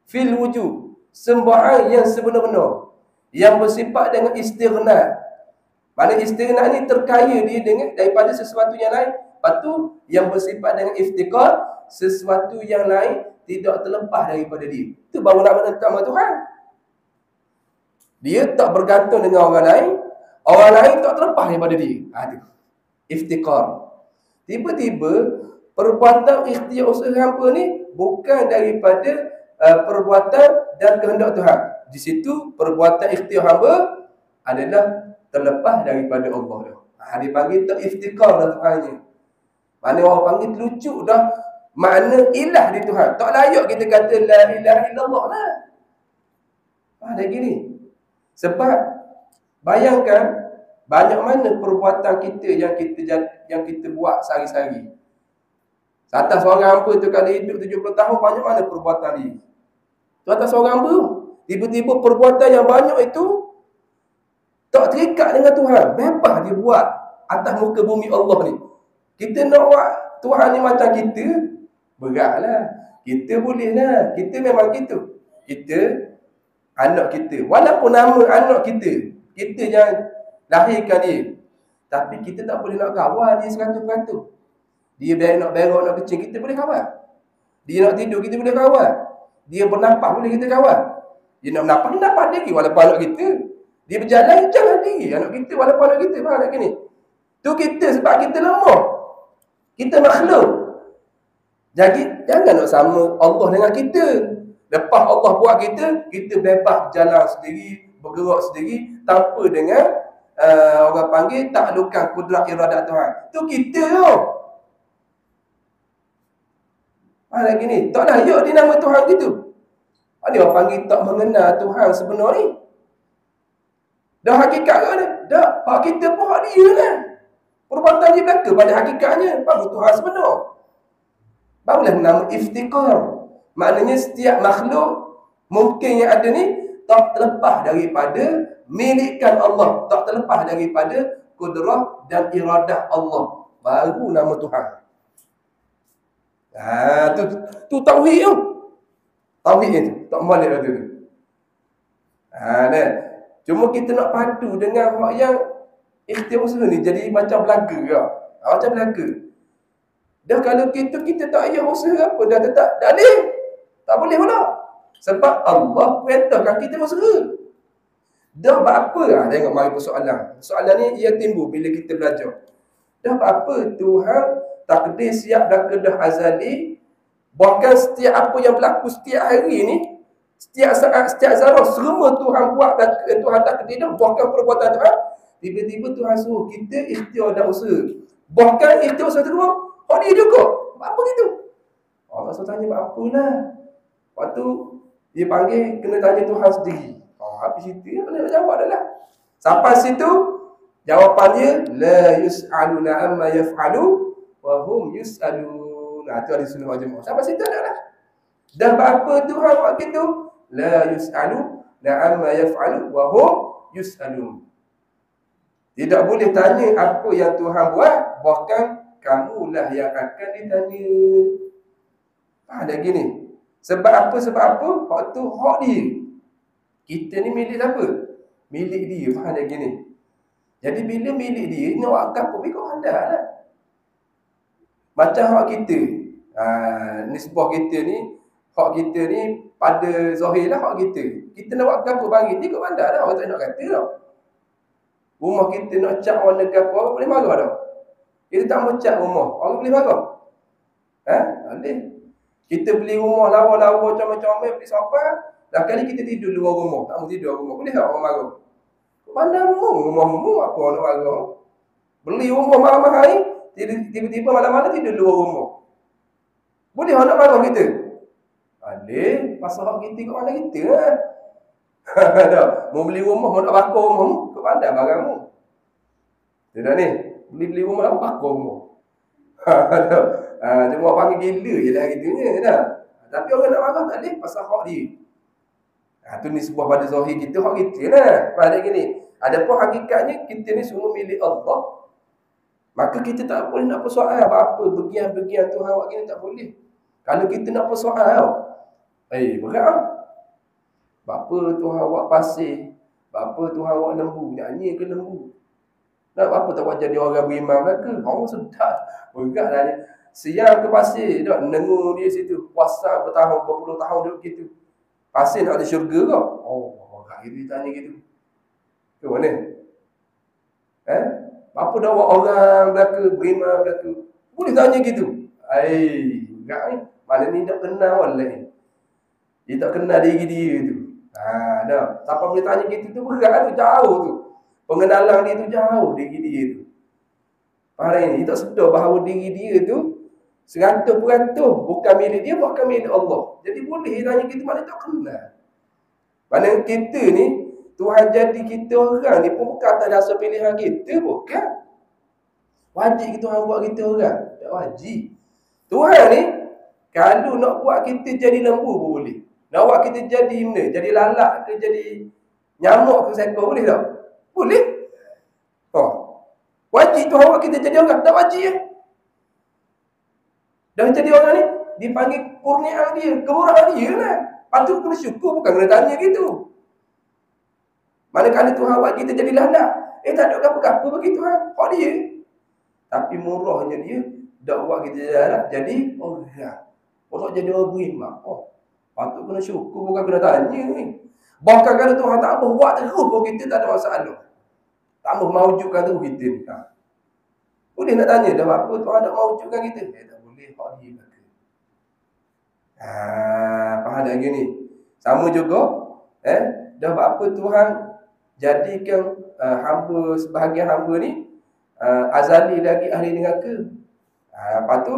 A: fil wujud. Sembahan yang sebenar-benar, yang bersifat dengan istighna. Mana istighna ni terkaya dia dengan daripada sesuatu yang lain. Lepas tu yang bersifat dengan iftikar, sesuatu yang lain tidak terlepas daripada dia. Itu baru nak nama Tuhan. Dia tak bergantung dengan orang lain tak terlepas daripada dia. Itu iftikar. Tiba-tiba perbuatan ikhtiar usaha hamba ni bukan daripada perbuatan dan kehendak Tuhan. Di situ perbuatan ikhtiar hamba adalah terlepas daripada Allah. Dia panggil tak iftikar dah Tuhannya. Mana orang panggil terlucuk dah makna ilah di Tuhan. Tak layak kita kata la ilaha illallah lah. Ada gini. Sebab bayangkan banyak mana perbuatan kita yang kita buat sehari-hari. Atas seorang hamba tu kalau hidup 70 tahun, banyak mana perbuatan dia. Tu atas seorang hamba, tiba-tiba perbuatan yang banyak itu tak terikat dengan Tuhan. Bebas dia buat atas muka bumi Allah ni. Kita nak buat Tuhan ni macam kita, beratlah. Kita boleh lah. Kita memang gitu. Kita, anak kita. Walaupun nama anak kita, kita yang lahirkan dia. Tapi kita tak boleh nak kawal dia 100%. Dia nak berak, nak kecil, kita boleh kawal. Dia nak tidur, kita boleh kawal. Dia bernafas, boleh kita kawal. Dia nak bernafas diri walaupun anak kita. Dia berjalan, jalan diri anak kita walaupun anak kita. Faham tak ni? Tu kita sebab kita lemah. Kita makhluk. Jadi, jangan nak sama Allah dengan kita. Lepas Allah buat kita, kita bebas jalan sendiri, bergerak sendiri, tanpa dengan orang panggil taklukan kudrat iradat Tuhan. Tu kita tu. Lagi ni, tak layak dia nama Tuhan gitu. Ada orang panggil tak mengenal Tuhan sebenar ni. Dah hakikat ke mana? Dah, hak kita pun hak dia kan. Perbuatan dia belaka pada hakikatnya. Baru Tuhan sebenar. Barulah nama iftikar. Maknanya setiap makhluk mungkin yang ada ni tak terlepas daripada milikkan Allah. Tak terlepas daripada kudrah dan iradah Allah. Baru nama Tuhan. Tu tauhid tu. Tauhid tu. Tak balik dah tu. Dah. Cuma kita nak padu dengan hak yang ikhtiar usaha ni jadi macam belaga ke. Macam belaga. Dah kalau kita tak payah usaha apa, dah tetap dalih. Tak boleh pula. Sebab Allah perintahkan kita usaha. Dah apa tengok mari persoalan. Soalan ni ia timbul bila kita belajar. Dah apa Tuhan takdir siap dan kedah azali. Bahkan setiap apa yang berlaku setiap hari ni, setiap saat, setiap zarah, semua Tuhan buat, Tuhan takdir dah. Bahkan perbuatan Tuhan, tiba-tiba Tuhan suruh kita ikhtiar dan usaha. Bahkan ikhtiar usaha tu hak dia juga. Apa gitu? Allah SWT tanya apa lah. Lepas tu dia panggil kena tanya Tuhan sendiri. Habis itu dia nak jawab dah lah. Sampai situ jawapannya la yus'aluna amma yaf'alu wa hum yus'alun. Itu ada sunnah wal jamaah. Sampai situ dah lah. Dah apa Tuhan buat gitu? La yus'aluna amma yaf'alu wa hum yus'alun. Tidak boleh tanya apa yang Tuhan buat, bahkan kamulah yang akan ditanya. Ada gini. Sebab apa? Hak tu hak dia. Kita ni milik siapa? Milik dia. Faham tak gini? Jadi bila milik dia, nak buat apa pun ikut anda lah. Macam hak kita. Nisbah kita ni, hak kita ni pada zahir lah hak kita. Kita nak buat apa bagi dia ikut anda lah. Orang tak nak kata lah. Rumah kita nak cat warna apa, orang boleh marah tak? Kita tak mau cat rumah, orang boleh marah? Boleh. Kita beli rumah lawa-lawa macam-macam, beli sofa. Dah kali kita tidur luar rumah, tak mau tidur rumah. Boleh tak orang marah? Pandangmu rumahmu apa orang nak marah? Beli rumah mahal-mahal ni, tiba-tiba malam-malam tidur luar rumah. Boleh orang nak marah kita? Boleh. Pasal hak kita kat mana kita lah. Mau beli rumah, mau nak bakar rumahmu, kau pandai barangmu. Tidak ni, beli rumah apa bakar rumah. Cuma orang panggil gila je lah gitunya dah. Tapi orang nak marah tak boleh pasal hak dia. Tu ni sebuah pada zahir kita hak kita lah. Pada gini. Adapun hakikatnya kita ni semua milik Allah. Maka kita tak boleh nak persoal apa-apa bagian-bagian Tuhan awak gini tak boleh. Kalau kita nak persoal, berat lah. Bapa Tuhan awak pasir, bapa Tuhan awak lembu, nyanyi ke lembu. Nak apa tak buat jadi orang beriman ke? Orang sedap. Berat lah ni. Siang ke pasir, tak nengur dia situ. Puasa bertahun, berpuluh tahun duduk gitu. Pasir nak ada syurga ke? Berat gitu tanya gitu. Ke mana? Apa dah buat orang belaka, beriman belaka? Boleh tanya gitu. Berat ni. Mana ni tak kenal wallahi. Dia tak kenal diri dia tu. Dah. Siapa boleh tanya gitu tu berat tu, jauh tu. Pengenalan dia tu jauh diri dia tu. Faham ni? Dia tak sedar bahawa diri dia tu 100% bukan milik dia, bukan milik Allah. Jadi boleh tanya kita mana tak kenal. Mana kita ni, Tuhan jadi kita orang ni pun bukan atas dasar pilihan kita, bukan. Wajib kita Tuhan buat kita orang. Tak wajib. Tuhan ni, kalau nak buat kita jadi lembu pun boleh. Nak buat kita jadi mana? Jadi lalat ke, jadi nyamuk ke seekor, boleh tak? Boleh. Wajib Tuhan buat kita jadi orang. Tak wajib ya. Dan jadi orang ni, dipanggil kurniaan dia, kemurahan dia lah. Patut kena syukur, bukan kena tanya gitu. Manakala Tuhan buat kita jadi lalat, tak ada apa-apa bagi Tuhan. Hak dia. Tapi murahnya dia, tak buat kita jadi lalat, jadi orang. Orang jadi orang beriman. Patut kena syukur, bukan kena tanya ni. Bahkan kalau Tuhan tak buat terus pun kita tak ada masalah. Tak mahu mewujudkan terus kita ni. Boleh nak tanya, dah apa Tuhan tak mewujudkan kita? Tak boleh, hak dia belaka. Faham tak gini? Sama juga, dah apa Tuhan jadikan hamba, sebahagian hamba ni azali lagi ahli neraka. Lepas tu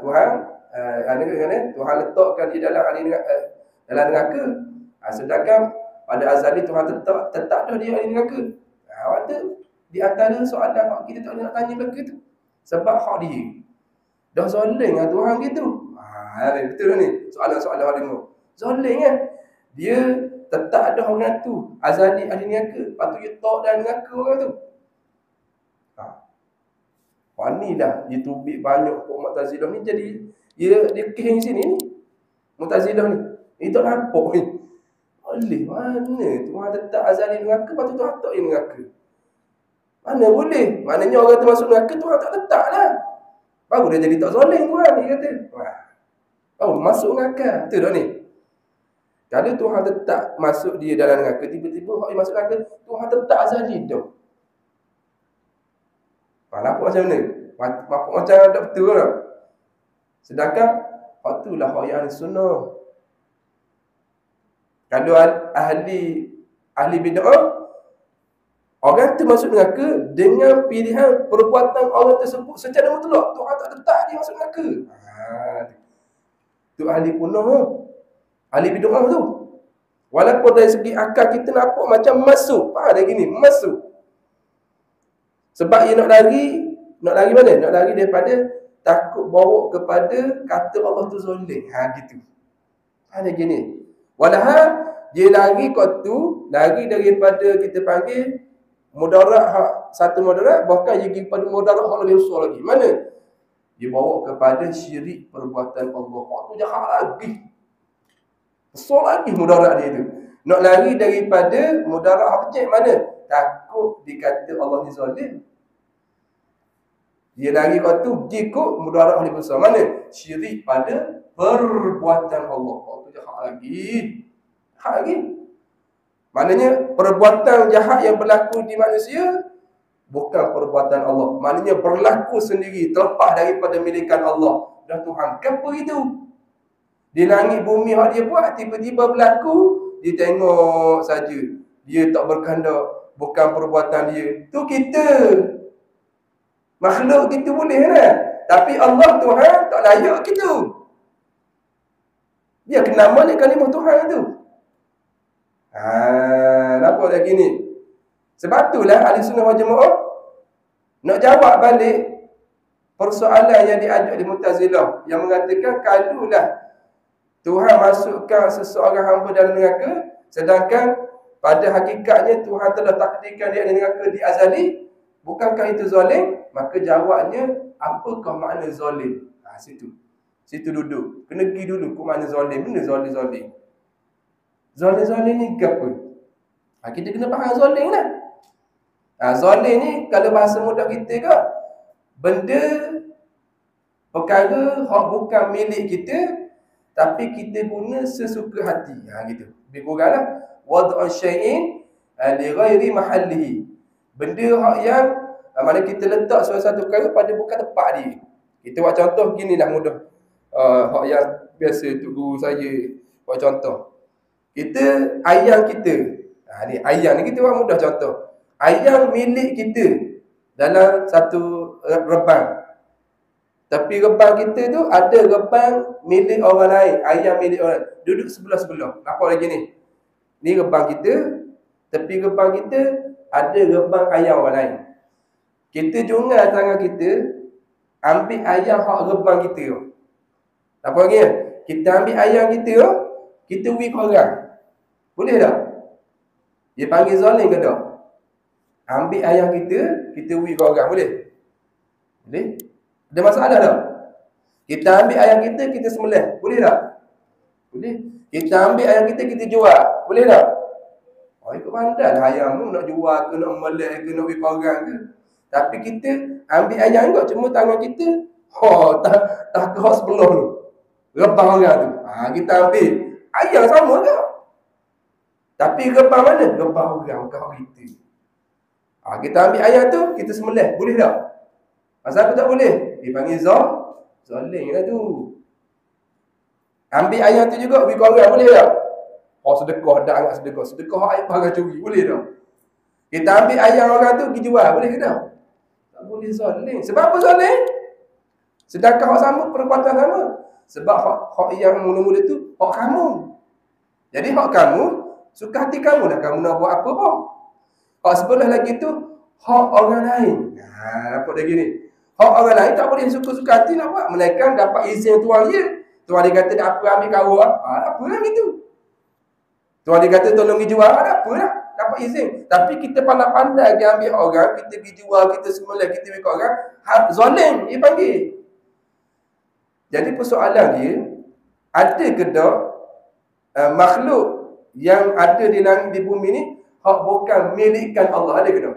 A: Tuhan Tuhan letakkan dia dalam ahli neraka, dalam neraka. Sedangkan pada azali Tuhan tetap dah dia ahli neraka. Waktu di antara soalan hak kita tak nak tanya belaka tu, sebab hak dia dah zalim dengan Tuhan gitu. Betul ni soalan-soalan hak dia. Zalim kan? Dia tetap ada orang tu azali ahli neraka. Lepas tu dia tak dalam neraka orang tu. Ni dah dia tubik banyak pok Mu'tazilah ni, jadi dia kehing sini ni. Mu'tazilah ni. Dia tak nampak ni. Boleh mana Tuhan tetap azali neraka, lepas tu Tuhan tak yang neraka. Mana boleh? Maknanya orang tu masuk neraka, Tuhan tak letak lah. Baru dia jadi tak zalim Tuhan, dia kata. Masuk neraka. Betul tak ni? Kalau Tuhan tetap masuk dia dalam neraka, tiba-tiba dia masuk neraka, Tuhan tetap azali tu. Nampak macam mana? Nampak macam tak betul lah. Sedangkan itulah hak yang sunnah. Kalau ahli bid'ah, orang tu masuk neraka dengan pilihan perbuatan orang tersebut secara mutlak. Tuhan tak letak dia masuk neraka. Tu ahli punah, ahli bid'ah tu. Walaupun dari segi akal kita nampak macam masuk. Faham dah gini? Masuk. Sebab dia nak lari mana? Nak lari daripada takut bawa kepada kata Allah tu zalim. Gitu. Ada gini. Walahal dia lari kot tu, lari daripada kita panggil mudarat satu mudarat, bahkan dia pergi pada mudarat hak lebih besar lagi. Mana? Dia bawa kepada syirik perbuatan Allah. Hak tu jahat lagi. Besar lagi mudarat dia tu. Nak lari daripada mudarat hak kecil mana? Takut dikata Allah ni zalim. Dia lari kat tu, dia kot mudarat oleh besar. Mana? Syirik pada perbuatan Allah. Tu jahat lagi. Jahat lagi. Maknanya perbuatan jahat yang berlaku di manusia bukan perbuatan Allah. Maknanya berlaku sendiri, terlepas daripada milikan Allah. Dan Tuhan kan begitu. Di langit bumi yang dia buat, tiba-tiba berlaku, dia tengok saja. Dia tak berkehendak, bukan perbuatan dia. Tu kita. Makhluk kita boleh lah. Tapi Allah Tuhan tak layak kita. Dia kena mana kalimah Tuhan tu. Nampak tak gini? Sebab itulah ahli sunnah wal jamaah nak jawab balik persoalan yang diajuk di Mu'tazilah yang mengatakan kalaulah Tuhan masukkan seseorang hamba dalam neraka, sedangkan pada hakikatnya Tuhan telah takdirkan dia di neraka di azali, bukankah itu zalim? Maka jawabnya, apakah makna zalim? Situ duduk. Kena pergi dulu ke mana zalim. Mana zalim-zalim? Zalim-zalim ni apa? Kita kena faham zalim lah. Zalim ni kalau bahasa mudah kita ke, benda perkara hak bukan milik kita, tapi kita guna sesuka hati. Gitu. Lebih kuranglah wad'u syai'in li ghairi mahallihi. Benda hak yang mana kita letak suatu perkara pada bukan tempat dia. Kita buat contoh ginilah mudah. Hak yang biasa tu guru saya buat contoh. Kita ayam kita. Ni ayam ni kita buat mudah contoh. Ayam milik kita dalam satu rebang. Tapi rebang kita tu ada rebang milik orang lain, ayam milik orang lain. Duduk sebelah-sebelah. Nampak lagi ni? Ni rebang kita, tepi rebang kita ada rebang ayam orang lain. Kita jungal tangan kita, ambil ayam hak rebang kita tu. Nampak lagi? Kita ambil ayam kita tu, kita beri ke orang. Boleh tak? Dia panggil zalim ke tak? Ambil ayam kita, kita beri ke orang. Boleh? Boleh? Ada masalah tak? Kita ambil ayam kita sembelih. Boleh tak? Boleh. Kita ambil ayam kita jual. Boleh tak? Ikut pandai lah ayam tu nak jual ke, nak melih ke, nak beri orang ke. Tapi kita ambil ayam kot, cuma tangan kita, tak ke hak sebelah tu. Rebang orang tu. Kita ambil. Ayam sama ke? Tapi rebang mana? Rebang orang, bukan hak kita. Kita ambil ayam tu, kita sembelih. Boleh tak? Masa aku tak boleh? Dipanggil zalim lah tu. Ambil ayam tu juga, beri korang, boleh tak? Sedekah, tak anggap sedekah. Sedekah ayam barang curi, boleh tak? Kita ambil ayam orang tu, pergi jual, boleh ke tak? Tak boleh zalim. Sebab apa zalim? Sedangkan hak sama, perbuatan sama. Sebab hak yang mula-mula tu, hak kamu. Jadi hak kamu, suka hati kamu lah, kamu nak buat apa pun. Hak sebelah lagi tu, hak orang lain. Nampak lagi ni. Hak orang lain tak boleh suka-suka hati nak buat. Melainkan dapat izin tuan dia. Tuan dia kata nak apa ambil kawal. Apa lah gitu. Tuan dia kata tolong pergi jual. Apa lah. Dapat izin. Tapi kita pandai-pandai dia ambil orang. Kita pergi jual. Kita semula. Kita pergi orang. Zalim dia panggil. Jadi persoalan dia. Ada ke tak makhluk yang ada di langit di bumi ni. Hak bukan milikkan Allah. Ada ke tak?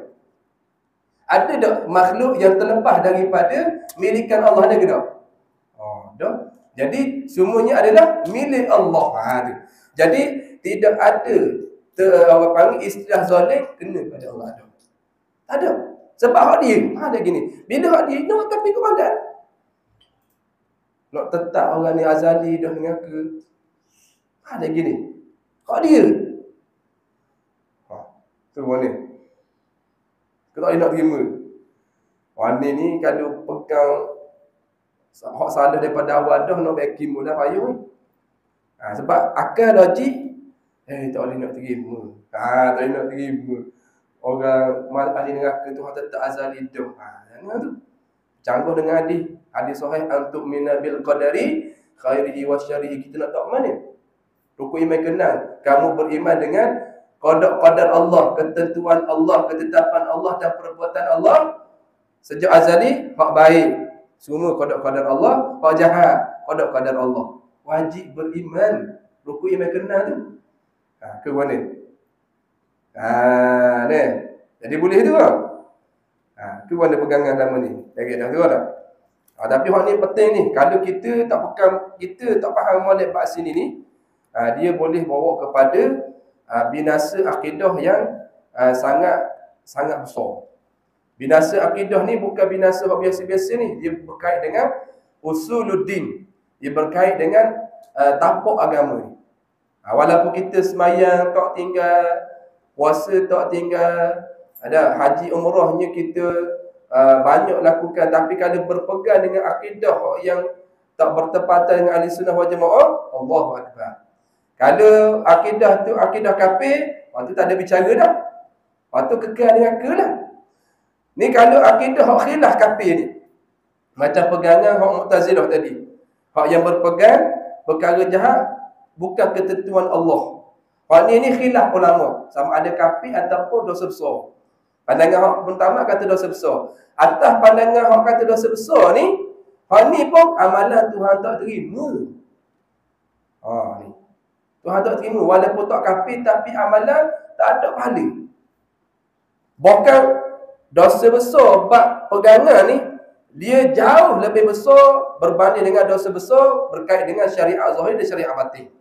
A: Ada tak makhluk yang terlepas daripada milikan Allah? Ada ke tak? Tak. Jadi semuanya adalah milik Allah. Jadi tidak ada orang panggil istilah zalim kena pada Allah. Tak ada. Sebab hak dia. Ada gini. Bila hak dia nak akan pergi ke mana? Nak tetap orang ni azali dah neraka. Ada gini. Hak dia. Tu mana? Kita tak nak terima. Wani ni kalau pegang hak salah daripada awal dah nak backing mula payung. Sebab akal logik tak boleh nak terima. Tak boleh nak terima. Orang ahli neraka tu tetap azali dah. Jangan tu. Canggah dengan hadis sahih antum minabil qadari khairihi wa syarrihi. Kita nak tahu mana? Rukun iman kenal. Kamu beriman dengan qadar Allah, ketentuan Allah, ketetapan Allah dan perbuatan Allah sejak azali, hak baik semua qadar Allah, hak jahat qadar Allah. Wajib beriman, rukun iman kenal tu. Ke mana? Ni. Jadi boleh tu lah. Tu mana pegangan lama ni. Lagi dah tu lah. Tapi hak ni penting ni. Kalau kita tak faham molek bab sini ni, dia boleh bawa kepada binasa akidah yang sangat besar. Binasa akidah ni bukan binasa biasa-biasa ni. Dia berkait dengan usuluddin. Dia berkait dengan tapak agama ni. Walaupun kita semayang tak tinggal, puasa tak tinggal, ada haji umrahnya kita banyak lakukan, tapi kalau berpegang dengan akidah yang tak bertepatan dengan ahli sunnah wal jamaah, Allahu akbar. Kalau akidah tu akidah kafir, waktu tak ada bicara dah. Waktu kekal neraka lah. Ni kalau akidah hak khilaf kafir ni. Macam pegangan hak Mu'tazilah tadi. Hak yang berpegang perkara jahat bukan ketentuan Allah. Hak ni khilaf ulama, sama ada kafir ataupun dosa besar. Pandangan hak pertama kata dosa besar. Atas pandangan hak kata dosa besar ni, hak ni pun amalan Tuhan tak terima. Ni. Tuhan tak terima walaupun tak kafir tapi amalan tak ada pahala. Bahkan dosa besar bab pegangan ni dia jauh lebih besar berbanding dengan dosa besar berkait dengan syariat zahir dan syariat batin.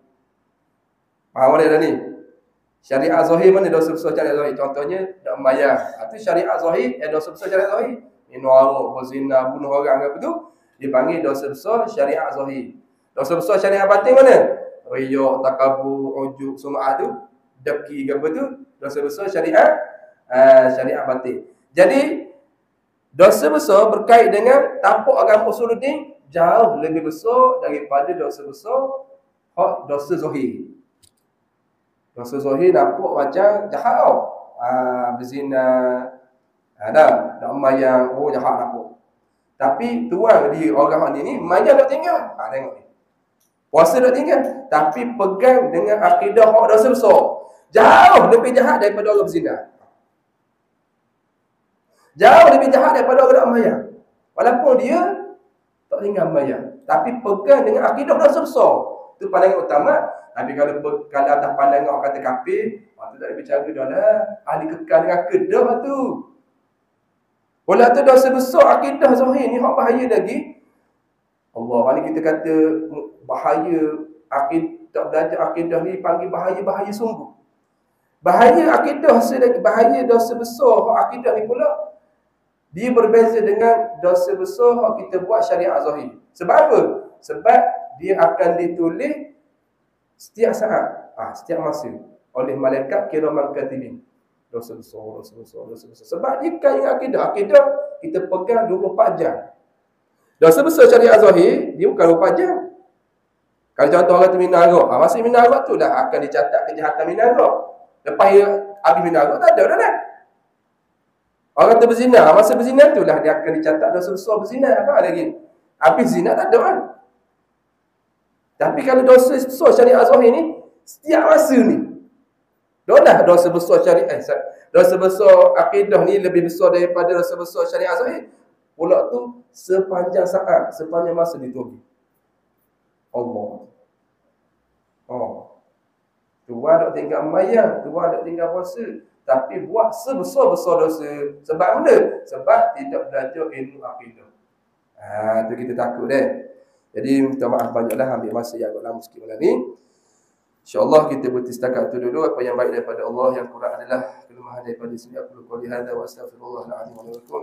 A: Faham boleh dah ni? Syariat zahir mana dosa besar syariat zahir? Contohnya tak membayar. Itu syariat zahir, dosa besar syariat zahir. Minum arak, berzina, bunuh orang apa tu? Dipanggil dosa besar syariat zahir. Dosa besar syariat batin mana? Riyak, takabur, ujub, sum'ah tu, daki ke apa tu? Dosa besar syariat syariat batin. Jadi dosa besar berkait dengan tapak agama usuluddin jauh lebih besar daripada dosa besar hak dosa zahir. Dosa zahir nampak macam jahat tau. Berzina, nak mayang, jahat nampak. Tapi tuan di orang ni mayang tak tinggal. Tengok ni. Puasa tak tinggal, tapi pegang dengan akidah hak dosa besar. Jauh lebih jahat daripada orang berzina. Jauh lebih jahat daripada orang mayang. Walaupun dia tak tinggal mayang, tapi pegang dengan akidah dosa besar. Itu pandangan utama. Tapi kalau atas pandangan orang kata kafir, tu tak ada bicara dah lah. Ahli kekal dengan akidah tu. Walaupun tu dosa besar akidah zahir ni hak bahaya lagi. Allah, ni kita kata bahaya akidah, tak belajar akidah ni panggil bahaya sungguh. Bahaya akidah sedang bahaya dosa besar hak akidah ni pula. Dia berbeza dengan dosa besar yang kita buat syariat zahir. Sebab apa? Sebab dia akan ditulis setiap saat, setiap masa oleh malaikat kiraman katibin. Dosa besar. Sebab dia kaya akidah. Akidah kita pegang 24 jam. Dosa besar syariat zahir, dia bukan 24 jam. Kalau contoh orang tu minum arak, masa minum arak tu dah akan dicatat kejahatan minum arak. Lepas habis minum arak, tak ada dah. Orang kata berzina, masa berzina tu lah dia akan dicatat dosa besar berzina. Apa lagi? Habis zina tak ada kan? Tapi kalau dosa besar syariat zahir ni, setiap masa ni. Dah dosa besar syariat, dosa besar akidah ni lebih besar daripada dosa besar syariat zahir. Pula tu sepanjang saat, sepanjang masa ditunggu. Allah. Tuan tak tinggal mayang, Tuan tak tinggal puasa. Tapi buat sebesar-besar dosa. Sebab mana? Sebab tidak belajar ilmu akidah. Tu kita takut deh. Jadi minta maaf banyaklah ambil masa yang agak lama sikit malam ni. InsyaAllah kita berhenti setakat itu dulu. Apa yang baik daripada Allah, yang kurang adalah kelemahan daripada sini. Aku qouli hadza wa astaghfirullahalazim wa lakum.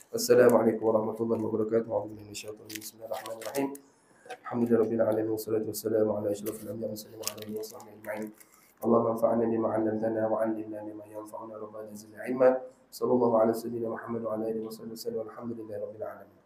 A: Wassalamualaikum warahmatullahi wabarakatuh. Bismillahirrahmanirrahim. Alhamdulillahirabbil alamin wassalatu wassalamu ala asyrafil anbiya'i wa sallallahu alaihi wa sallam ajma'in. اللهم انفعنا بما علمتنا وعلمنا بما ينفعنا ربنا زدنا علما صلى الله على سيدنا محمد وعلى اله وصحبه وسلم والحمد لله رب العالمين.